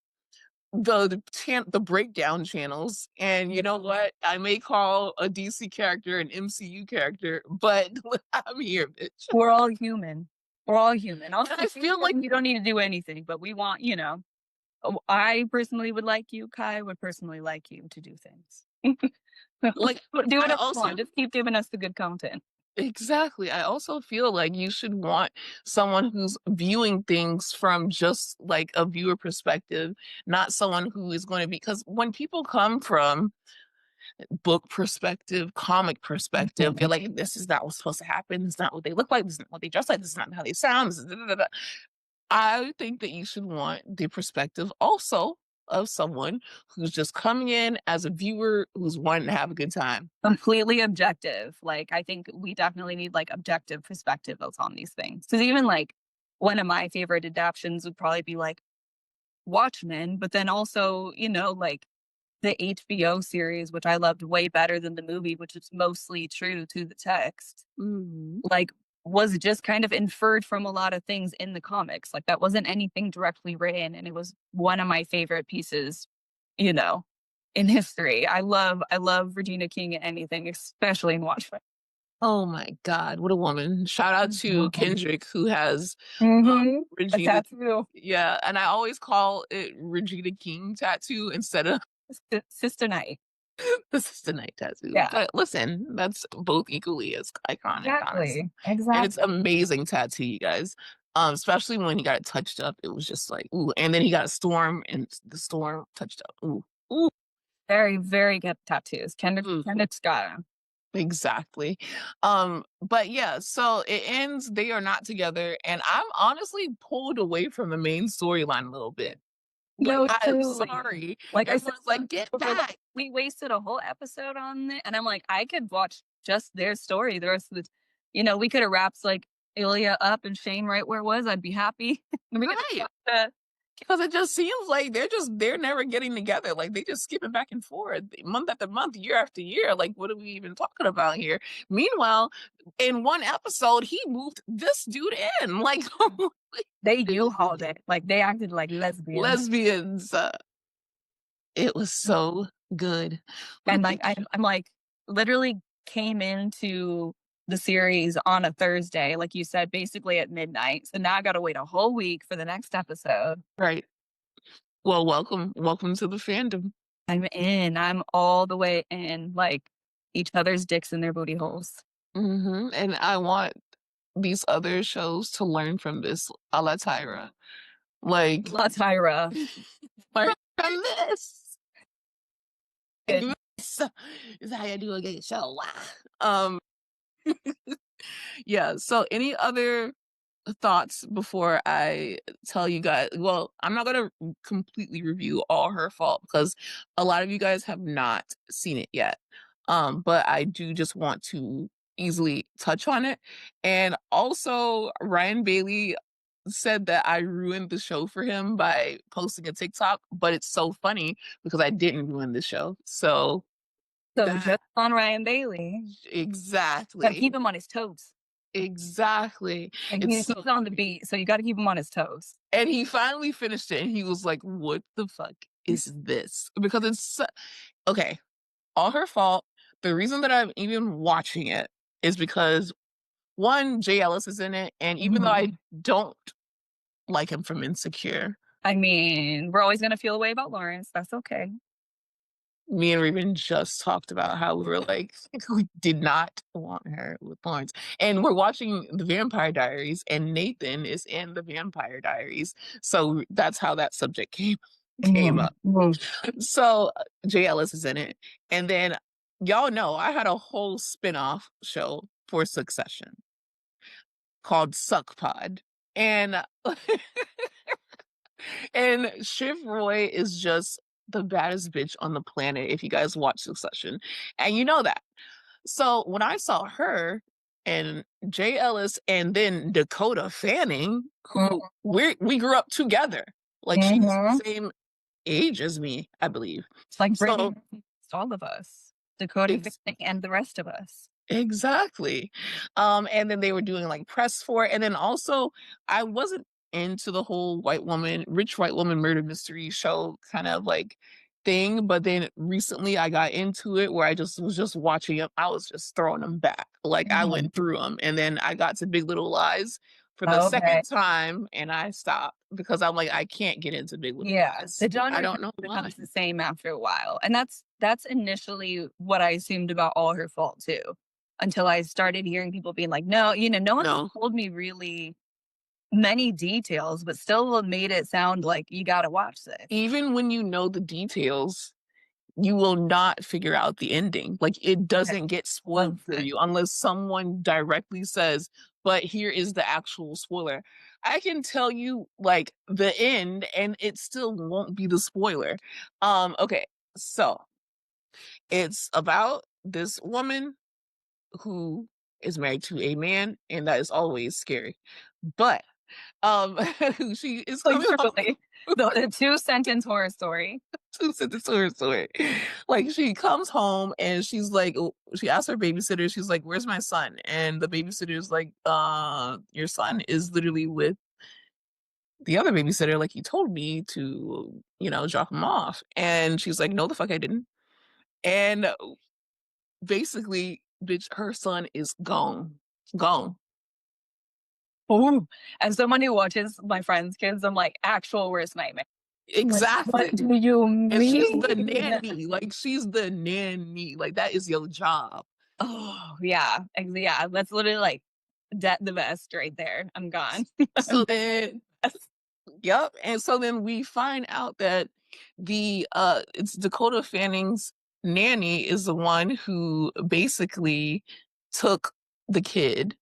the breakdown channels, and you Yeah. know what? I may call a DC character an MCU character, but I'm here, bitch. We're all human. We're all human. And Also, I feel like you don't need to do anything, but we want, I personally would like you. Kai would personally like you to do things. like, Do I whatever you also want. Just keep giving us the good content. exactly. I also feel like you should want someone who's viewing things from just like a viewer perspective, not someone who is going to be because when people come from book perspective, comic perspective, they're Mhm. like, this is not what's supposed to happen. This is not what they look like. This is not what they dress like. This is not how they sound. This is da, da, da, da." I think that you should want the perspective also of someone who's just coming in as a viewer who's wanting to have a good time. Completely objective. Like, I think we definitely need like objective perspectives on these things. Because even like one of my favorite adaptions would probably be like Watchmen, but then also, like the HBO series, which I loved way better than the movie, which is mostly true to the text, Mhm. like, was just kind of inferred from a lot of things in the comics. Like, that wasn't anything directly written, and it was one of my favorite pieces, you know, in history. I love Regina King in anything, especially in Watchmen. Oh my God, what a woman. Shout out to Kendrick who has Mhm. A Regina. tattoo. Yeah, and I always call it Regina King tattoo instead of Sister Night. the Sister Night tattoo. Yeah, But listen, that's both equally as iconic, honestly. exactly. And it's Exactly. amazing tattoo, you guys. Especially when he got it touched up, it was just like, ooh. And then he got a storm, and the storm touched up. Ooh, ooh, Very, very good tattoos. ooh. Kendrick's got 'em. Exactly. But yeah, so it ends, they are not together, and I'm honestly pulled away from the main storyline a little bit. Like, No, I'm truly. sorry. Like I said Everyone's like, get before, like, back. we wasted a whole episode on it, and I'm like, I could watch just their story the rest of the we could have wrapped, like, Ilya up and Shane right where it was, I'd be happy. And we could Right. uh, Because it just seems like they're never getting together. Like they just skipping back and forth month after month, year after year. Like, what are we even talking about here? Meanwhile, in one episode, he moved this dude in. Like they U-hauled it, like, they acted like lesbians. lesbians. It was so good. And, like, I'm, like, literally came into the series on a Thursday, like you said, basically at midnight, so now I gotta wait a whole week for the next episode. Right. Well, welcome to the fandom. I'm in. I'm all the way in, like, each other's dicks in their booty holes. And I want these other shows to learn from this, a la Tyra. Like, La Tyra. learn from this. Good. This is how you do a good show. Um, yeah. So, any other thoughts before I tell you guys? Well, I'm not gonna completely review All Her Fault because a lot of you guys have not seen it yet. But I do just want to easily touch on it. And also, Ryan Bailey. said that I ruined the show for him by posting a TikTok, but it's so funny because I didn't ruin the show. So So that just on Ryan Bailey. Gotta exactly. keep him on his toes. Exactly. And It's he's so on the beat, so you gotta keep him on his toes. and he finally finished it and he was like, "What the fuck is this?" Because okay, all her fault. The reason that I'm even watching it is because one, Jay Ellis is in it, and even though I Mhm. don't like him from Insecure, I mean, we're always gonna feel a way about Lawrence, that's okay. me and Raven just talked about how we were like, we did not want her with Lawrence. And we're watching The Vampire Diaries, and Nathan is in The Vampire Diaries. So that's how that subject came Mhm. up. So Jay Ellis is in it. And then y'all know I had a whole spin-off show for Succession called Suck Pod. And and Shiv Roy is just the baddest bitch on the planet if you guys watch Succession. And you know that. So when I saw her and Jay Ellis and then Dakota Fanning, who we grew up together. Like she's Mhm. the same age as me, I believe. It's like So bringing all of us, Dakota ex- Fanning and the rest of us. exactly. And then they were doing like press for it. And then also I wasn't into the whole rich white woman murder mystery show kind of like thing. But then recently I got into it where I just was just watching them. I was just throwing them back. Like I Mhm. went through them. And then I got to Big Little Lies for the second Okay. time and I stopped because I'm like, I can't get into Big Little Yeah, Lies. the I genre don't kind know of why. becomes the same after a while, and that's initially what I assumed about All Her Fault too, until I started hearing people being like, "No, no one No. told me really many details, but still made it sound like you gotta watch this." Even when you know the details, you will not figure out the ending. Like it Okay, doesn't get spoiled for listen. you unless someone directly says, but here is the actual spoiler. I can tell you like the end and it still won't be the spoiler. Okay, so it's about this woman who is married to a man, and that is always scary. But um she is Like coming home truly, the two-sentence horror story. to send this to her story. Like she comes home and she's like, she asks her babysitter, she's like, "Where's my son?" And the babysitter is like, your son is literally with the other babysitter. Like he told me to, drop him off." And she's like, "No, the fuck I didn't." And basically, bitch, her son is gone, gone. Ooh, as someone who watches my friends' kids, I'm like, actual worst nightmare. Like, what Exactly. do you And she's the mean? nanny. Like she's the nanny. Like that is your job. Oh, yeah, yeah, that's literally, like, the best right there. I'm gone. So then Yep. And so then we find out that it's Dakota Fanning's nanny is the one who basically took the kid.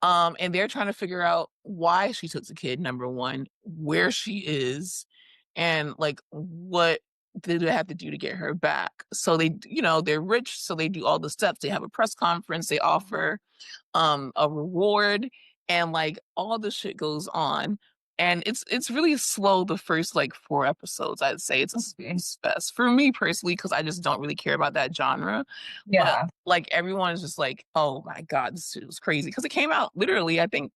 And they're trying to figure out why she took the kid, number one, where she is, and like what did they have to do to get her back. So they're rich, so they do all the steps. They have a press conference, they offer a reward, and like all the shit goes on, and it's really slow the first like 4 episodes. I'd say it's a Okay. snooze fest for me personally because I just don't really care about that genre. But Yeah, like everyone is just like, "Oh my god, this shit was crazy," because it came out literally, I think,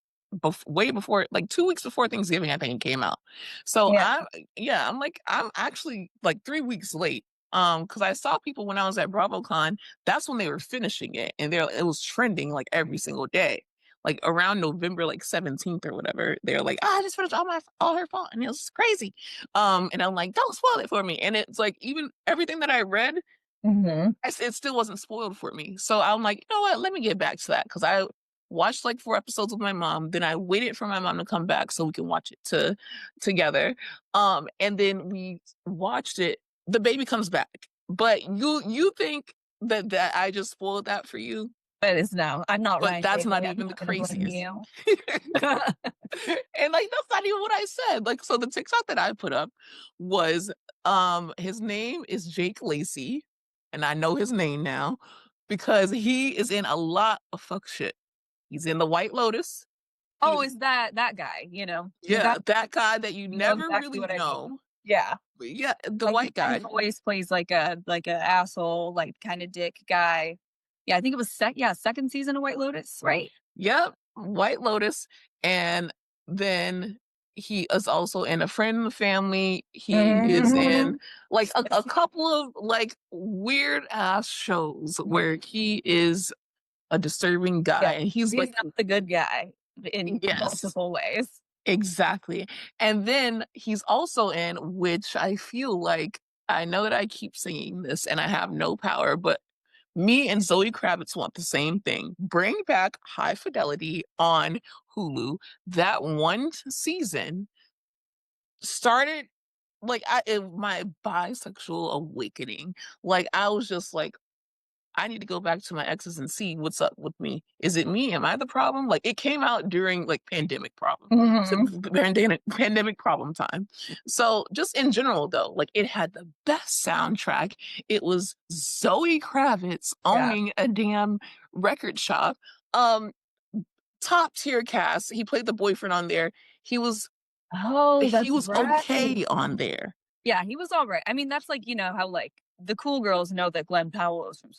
way before, like 2 weeks before Thanksgiving, I think it came out. So yeah, I'm like, I'm actually like 3 weeks late. Because I saw people when I was at BravoCon, that's when they were finishing it, and it was trending like every single day. Like around November like 17th or whatever, they're like, "Ah, I just finished all her fault," and it was crazy. And I'm like, "Don't spoil it for me." And it's like even everything that I read, mhm, it still wasn't spoiled for me. So I'm like, you know what? Let me get back to that because I watched like 4 episodes with my mom. Then I waited for my mom to come back so we can watch it together. And then we watched it. The baby comes back, but you think that I just spoiled that for you, but it's no, I'm not but Ryan that's Bailey, not I'm even the not gonna blame craziest. you. And like that's not even what I said. Like so the TikTok that I put up was his name is Jake Lacey, and I know his name now because he is in a lot of fuck shit. He's in the White Lotus. oh, is that guy, you know? The guy Yeah, that guy that you you know never exactly really what I mean. know. Yeah. But yeah, the Like, he white kind guy. of always plays like a asshole, like, kinda dick guy. Yeah, I think it was 2nd season of White Lotus, right? Yep, White Lotus, and then he is also in A Friend in the Family. He is in, Mhm. like, a couple of, like, weird ass shows where he is a disturbing Yeah. guy, and he's He's like not the good guy in yes, multiple ways. exactly, and then he's also in, which I feel like I know that I keep saying this and I have no power, but me and Zoe Kravitz want the same thing. Bring back High Fidelity on Hulu. That one season started like my bisexual awakening. Like I was just like, I need to go back to my exes and see what's up with me. Is it me? Am I the problem? Like it came out during like pandemic problem. So Mhm. pandemic problem time. So just in general though, like it had the best soundtrack. It was Zoe Kravitz Yeah. owning a damn record shop. Um top tier cast. He played the boyfriend on there. He was Oh, he that's was right. okay on there. Yeah, he was alright. I mean, that's like, you know, how, like, the cool girls know that Glenn Powell is from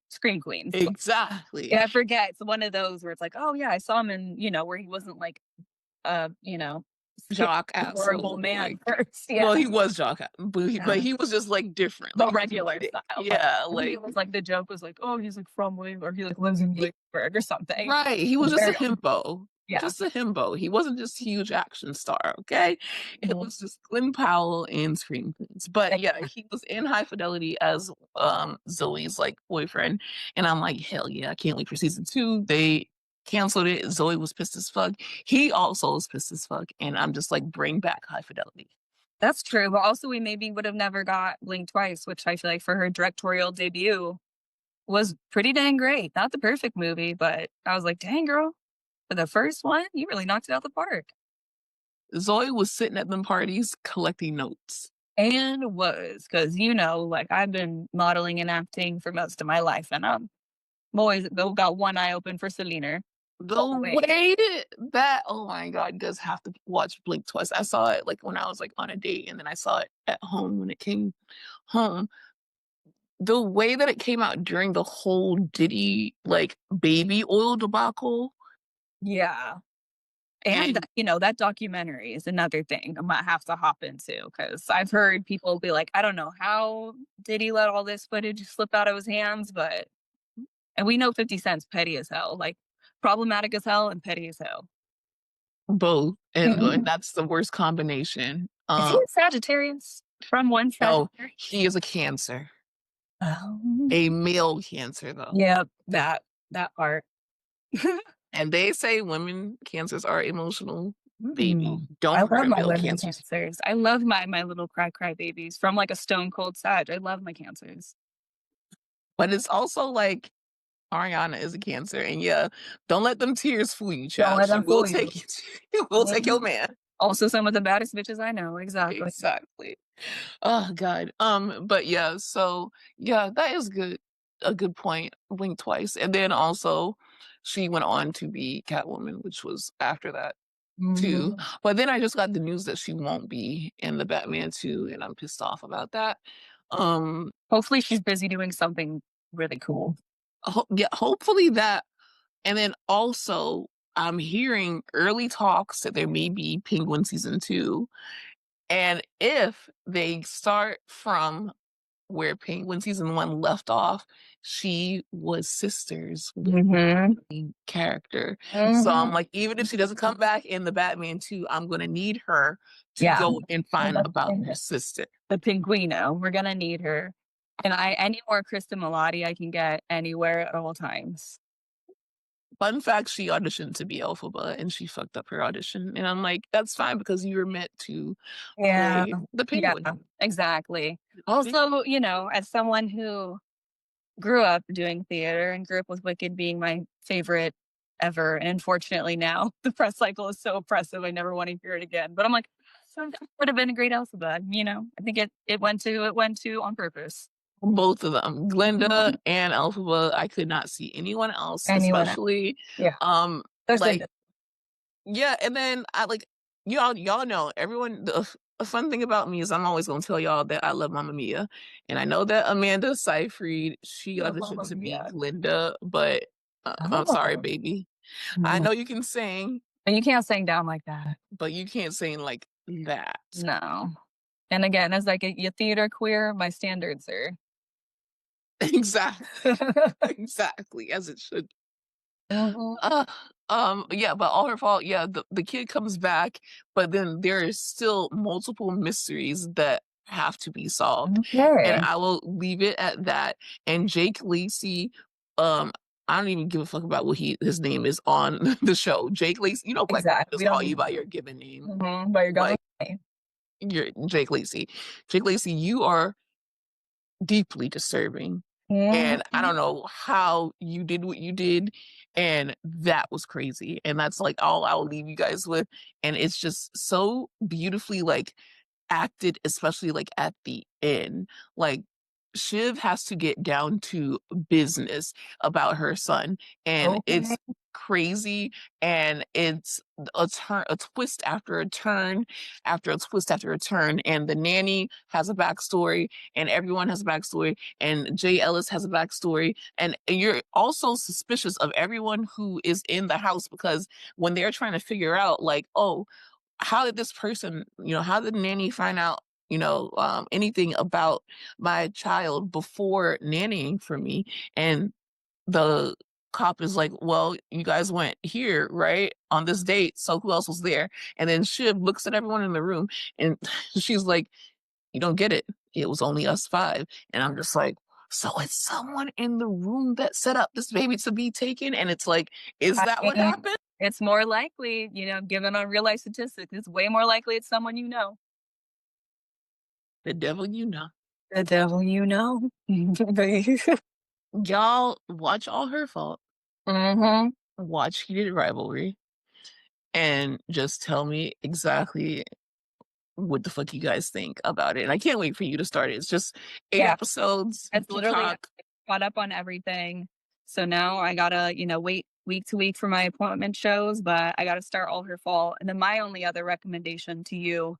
Scream Queens. Like, Exactly. and I forget, it's one of those where it's like, "Oh, yeah, I saw him in," you know, where he wasn't like, you know, scary, Jock horrible asshole. man Like first. Yeah. well, he was Jock, but Yeah. he was just, like, different, The like, he regular did style, but yeah, I think like it was like the joke was like, "Oh, he's, like, from William or he, like, lives in Williamsburg," or something. right, he was just a Very himbo. yeah. Just a himbo. He wasn't just huge action star, okay? It Mhm. was just Glenn Powell in Scream Queens. But, yeah, he was in High Fidelity as, Zoe's, like, boyfriend, and I'm like, "Hell yeah, I can't wait for season 2." They canceled it. Zoe was pissed as fuck. He also was pissed as fuck, and I'm just like, "Bring back High Fidelity." That's true, but also we maybe would have never got Blink Twice, which I feel like for her directorial debut was pretty dang great. Not the perfect movie, but I was like, "Dang, girl, for the first one, you really knocked it out the park." Zoe was sitting at them parties collecting notes. And was because you know, like, I've been modeling and acting for most of my life, and I'm always got one eye open for Selena The all the way. way that oh my god, you guys have to watch Blink twice. I saw it, like, when I was, like, on a date, and then I saw it at home when it came home. The way that it came out during the whole Diddy, like, baby oil debacle, Yeah. And and that you know, that documentary is another thing I might have to hop into because 'cause I've heard people be like, "I don't know how did he let all this footage slip out of his hands," but and we know 50 Cent's petty as hell, like, problematic as hell and petty as hell. both, and Mhm. that's the worst combination. Is he a Sagittarius? From one No, Sagittarius? he is a Cancer. Oh. A male Cancer, though. Yep, that part. And they say women cancers are emotional. Baby, Mm. I don't love hurt my male women cancers. cancers. I love my little cry babies from, like, a stone cold Sag. I love my cancers. But it's also like Ariana is a Cancer, and yeah, don't let them tears fool you, Don't child. let She them will fool you. take you. She will take Mhm. your man. Also some of the baddest bitches I know, exactly. Exactly. Oh god. But yeah, so yeah, that is good. A good point. Blink twice, and then also she went on to be Catwoman, which was after that too. Mhm. But then I just got the news that she won't be in the Batman 2, and I'm pissed off about that. Um, Hopefully she's busy doing something really cool. yeah, hopefully that. And then also, I'm hearing early talks that there may be Penguin season 2. And if they start from where Penguin season 1 left off, she was sisters with Mhm. the character. So I'm Mhm. like, even if she doesn't come back in the Batman 2, I'm gonna need her to Yeah. go and Well, find that's about her it. sister. The Pinguino, we're gonna need her. And I any more Krista Milotti I can get anywhere at all times. Fun fact, she auditioned to be Elphaba and she fucked up her audition. And I'm like, that's fine because you were meant to Yeah. play the Yeah, penguin. exactly. Also, you know, as someone who grew up doing theater and grew up with Wicked being my favorite ever, and unfortunately now the press cycle is so oppressive, I never wanna hear it again. But I'm like, "So that would have been a great Elphaba," you know? I think it went to on purpose. Both of them, Glinda Mhm. and Elphaba. I could not see anyone else, Anyone else. especially Yeah. um They're so like good. Yeah, and then I like y'all know everyone the fun thing about me is I'm always gonna tell y'all that I love Mamma Mia. And I know that Amanda Seyfried, she Yeah, auditioned Mamma to be Mia. Glinda, but I'm sorry, Oh. baby. I Mm. know you can sing, And you can't sing down like that. but you can't sing like that. No. And again, as like a theater queer, my standards are Exactly. Exactly, as it should. Mhm. Uh, yeah, but all her fault. Yeah, the kid comes back, but then there is still multiple mysteries that have to be solved, and Okay. I will leave it at that. And Jake Lacey, um, I don't even give a fuck about what his name is on the show. Jake Lacey, you know, like Exactly. We just call don't you by your given name, but you're like government name. you're Jake Lacey. Jake Lacey, you are deeply disturbing. And I Mhm. don't know how you did what you did. And that was crazy. And that's like all I'll leave you guys with. And it's just so beautifully like acted, especially like at the end. Like Shiv has to get down to business about her son, and Okay. it's crazy, and it's a twist after a turn after a twist after a turn, and the nanny has a backstory, and everyone has a backstory, and Jay Ellis has a backstory, and you're also suspicious of everyone who is in the house because when they're trying to figure out like, oh, how did this person, how did nanny find out, anything about my child before nannying for me? And the cop is like, well, you guys went here, right? On this date. So who else was there? And then Shiv looks at everyone in the room and she's like, you don't get it. It was only us five. And I'm just like, so it's someone in the room that set up this baby to be taken. And it's like, is I that what mean, happened? it's more likely, given on real life statistics, it's way more likely it's someone you know. The devil you know. The devil you know. Y'all watch All Her Fault, Mhm. watch Heated Rivalry, and just tell me exactly what the fuck you guys think about it. And I can't wait for you to start it. It's just 8 Yeah. episodes, It's literally Peacock. caught up on everything. So now I gotta, wait week to week for my appointment shows, but I gotta start All Her Fault. And then my only other recommendation to you,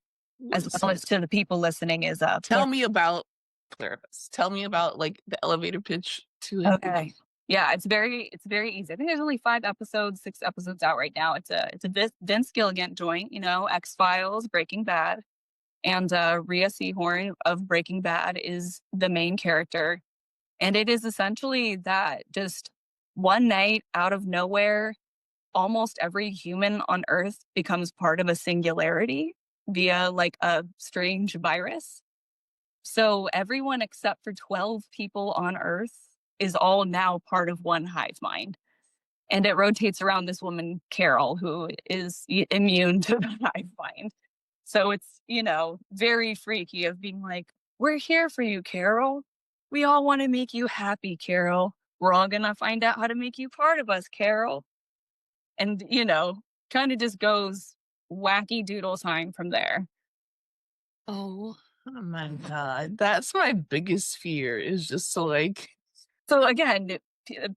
as What's well up? as to the people listening, is Tell me about Pluribus. Tell me about like the elevator pitch to it. Okay. Yeah, it's very easy. I think there's only 5 episodes, 6 episodes out right now. It's a Vince Gilligan joint, X-Files, Breaking Bad, and Rhea Seehorn of Breaking Bad is the main character. And it is essentially that just one night out of nowhere, almost every human on Earth becomes part of a singularity via like a strange virus. So everyone except for 12 people on Earth is all now part of one hive mind. And it rotates around this woman, Carol, who is immune to the hive mind. So it's, very freaky of being like, we're here for you, Carol. We all want to make you happy, Carol. We're all going to find out how to make you part of us, Carol. And, kind of just goes wacky doodle time from there. Oh my God. That's my biggest fear is just so like So again,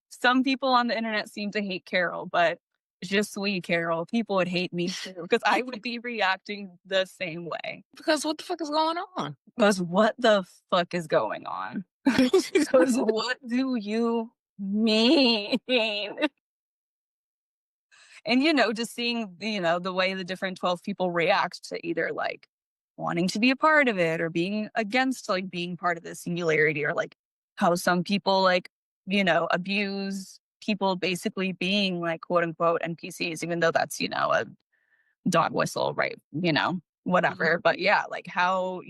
some people on the internet seem to hate Carol, but just sweet Carol, people would hate me too because I would be reacting the same way. because what the fuck is going on? Because what the fuck is going on? Because what do you mean? And, just seeing, the way the different 12 people react to either like wanting to be a part of it or being against like being part of the singularity or like how some people like, abuse people basically being like quote unquote NPCs, even though that's, a dog whistle, right? Mhm. Whatever. But yeah, like how,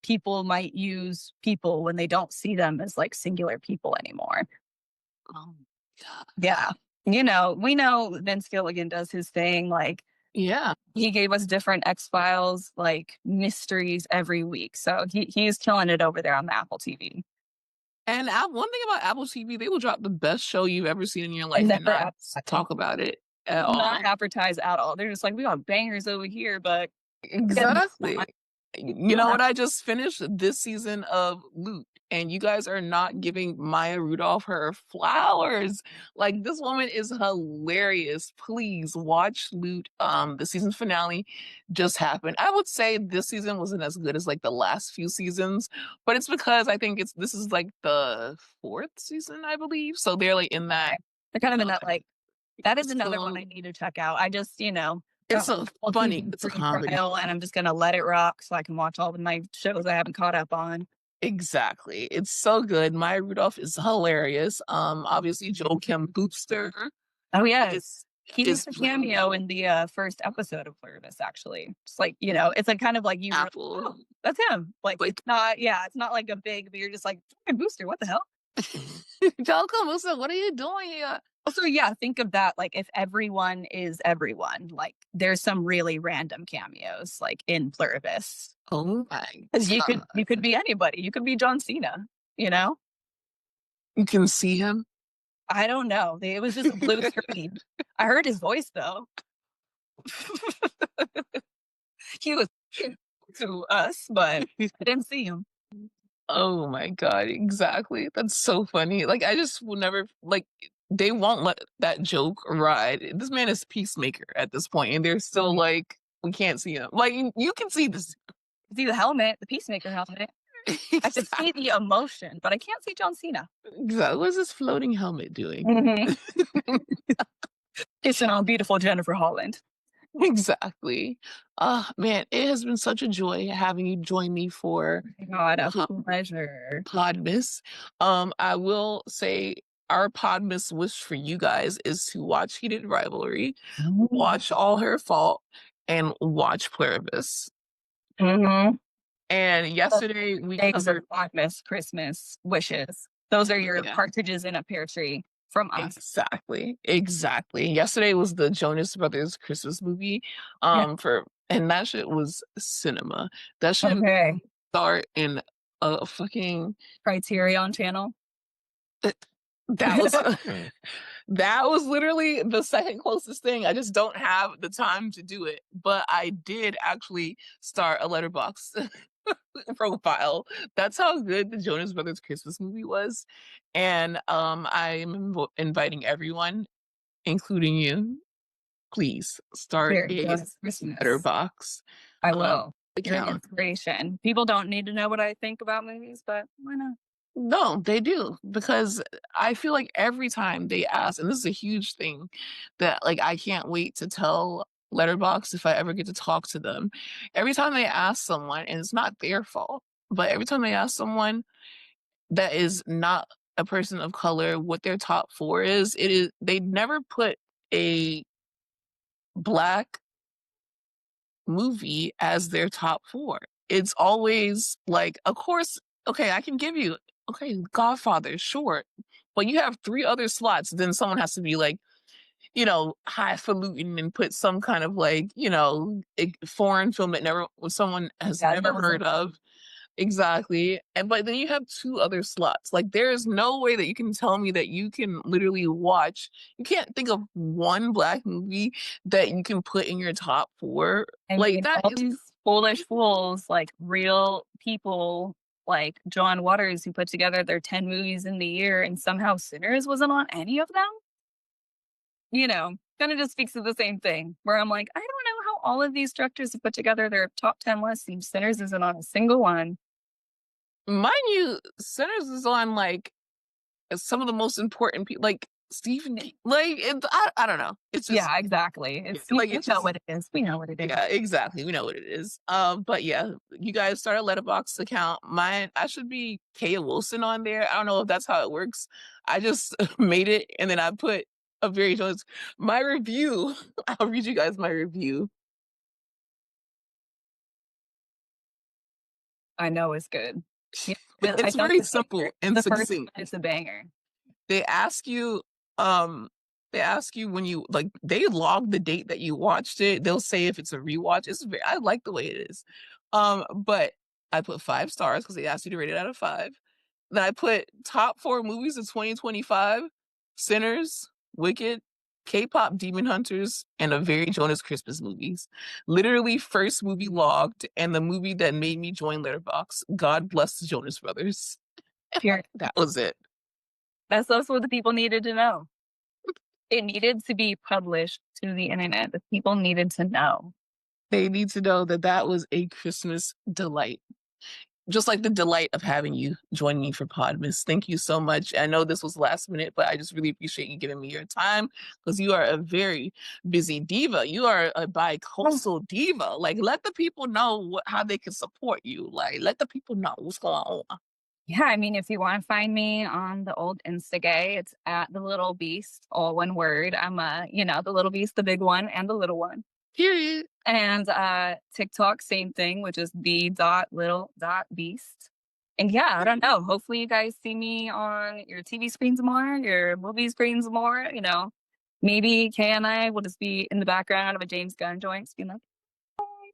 people might use people when they don't see them as like singular people anymore. Oh my God. Yeah. We know Vince Gilligan does his thing. Like Yeah. he gave us different X-Files like mysteries every week. So he's killing it over there on the Apple TV. And one thing about Apple TV, they will drop the best show you've ever seen in your And life and never not advertise. talk about it They at will not all. advertise at all. They're just like, we got bangers over here, but yeah, Exactly. You you don't know have what I just finished this season of Loot, and you guys are not giving Maya Rudolph her flowers. Like, this woman is hilarious. Please watch Loot. The season finale just happened. I would say this season wasn't as good as like the last few seasons, but it's because I think this is like the fourth season, I believe. So they're like in that. They're kind of in that like, that is another So one I need to check out. I just, it's so funny. It's a comedy. And I'm just gonna let it rock so I can watch all of my shows I haven't caught up on. Exactly. It's so good. Maya Rudolph is hilarious. Obviously Joel Kim Boopster Oh yes. He is was a cameo in the first episode of Pluribus, actually. It's like, it's like kind of like you were, Apple. oh, that's him. Like it's not like a big, but you're just like, Booster, what the hell? Joel Kim Boopster, what are you doing here? Also, yeah, think of that. Like, if everyone is everyone, like, there's some really random cameos, like in Pluribus. Oh my Because you God. could be anybody. You could be John Cena. You know, You can see him. I don't know. It was just a blue screen. I heard his voice though. He was to us, but I didn't see him. Oh my God, exactly. That's so funny. Like, I just will never like they won't let that joke ride. This man is Peacemaker at this point, and they're still like, we can't see him. Like, you can see this. See the helmet, the Peacemaker helmet. I can see the emotion, but I can't see John Cena. Exactly. What's this floating helmet doing? Mm-hmm. Kissing on beautiful Jennifer Holland. Exactly. Man, it has been such a joy having you join me for God, a pleasure. Podmas. I will say our Podmas wish for you guys is to watch Heated Rivalry, watch All Her Fault, and watch Pluribus. Mm-hmm. And yesterday we covered Podmas Christmas wishes. Those are your partridges in a pear tree from us. Exactly. Yesterday was the Jonas Brothers Christmas movie. And that shit was cinema. That should start in a fucking Criterion channel. That was that was literally the second closest thing. I just don't have the time to do it. But I did actually start a Letterboxd profile. That's how good the Jonas Brothers Christmas movie was. And I'm inviting everyone, including you. Please start a Letterboxd. I will. You're an inspiration. People don't need to know what I think about movies, but why not? No, they do, because I feel like every time they ask, and this is a huge thing that like I can't wait to tell Letterboxd if I ever get to talk to them. Every time they ask someone, and it's not their fault, but every time they ask someone that is not a person of color what their top 4 is, they never put a Black movie as their top 4. It's always like, of course, okay, I can give you, okay, Godfather, sure. But you have 3 other slots, then someone has to be like, highfalutin and put some kind of like, foreign film that someone has never heard of. Exactly. But then you have 2 other slots. Like, there is no way that you can tell me that you can literally you can't think of one Black movie that you can put in your top 4. These foolish fools, like real people like John Waters, who put together their 10 movies in the year, and somehow Sinners wasn't on any of them. Kind of just speaks to the same thing, where I'm like, I don't know how all of these directors have put together their top 10 lists and Sinners isn't on a single one. Mind you, Sinners is on like some of the most important people, like Stephen. Like, I don't know. It's just, exactly. It's like we know what it is. We know what it is. Yeah, exactly. We know what it is. But yeah, you guys start a Letterboxd account. Mine, I should be Kaya Wilson on there. I don't know if that's how it works. I just made it, and then I put a very my review. I'll read you guys my review. I know it's good. Yeah, it's very simple and succinct. It's a banger. They ask you when you they log the date that you watched it. They'll say if it's a rewatch. I like the way it is. But I put 5 stars because they asked you to rate it out of 5. Then I put top 4 movies of 2025: Sinners, Wicked, K-pop Demon Hunters, and A Very Jonas Christmas Movies. Literally first movie logged, and the movie that made me join Letterboxd. God bless the Jonas Brothers. Period. That was it. That's what the people needed to know. It needed to be published to the internet. The people needed to know. They need to know that that was a Christmas delight. Just like the delight of having you join me for Podmas. Thank you so much. I know this was last minute, but I just really appreciate you giving me your time because you are a very busy diva. You are a bi-coastal diva. Like, let the people know how they can support you. Like, let the people know what's going on. Yeah, I mean, if you want to find me on the old Instagay, it's at the little beast, all one word. I'm the little beast, the big one, and the little one. Period. And TikTok, same thing, which is the dot little dot beast. And yeah, I don't know. Hopefully you guys see me on your TV screens more, your movie screens more, Maybe Kay and I will just be in the background of a James Gunn joint, just being like,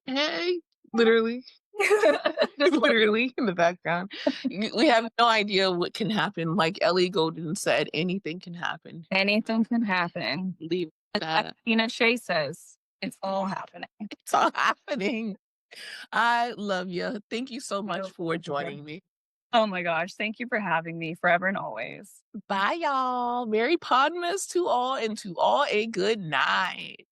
Hey, literally. just like Literally in the background. We have no idea what can happen. Like Ellie Golden said, anything can happen. anything can happen. Leave Like that. Tina Shay says, it's all happening. It's all happening. I love you. Thank you so much So, for joining me. oh my gosh, thank you for having me forever and always. Bye, y'all. Merry Podmas to all, and to all a good night.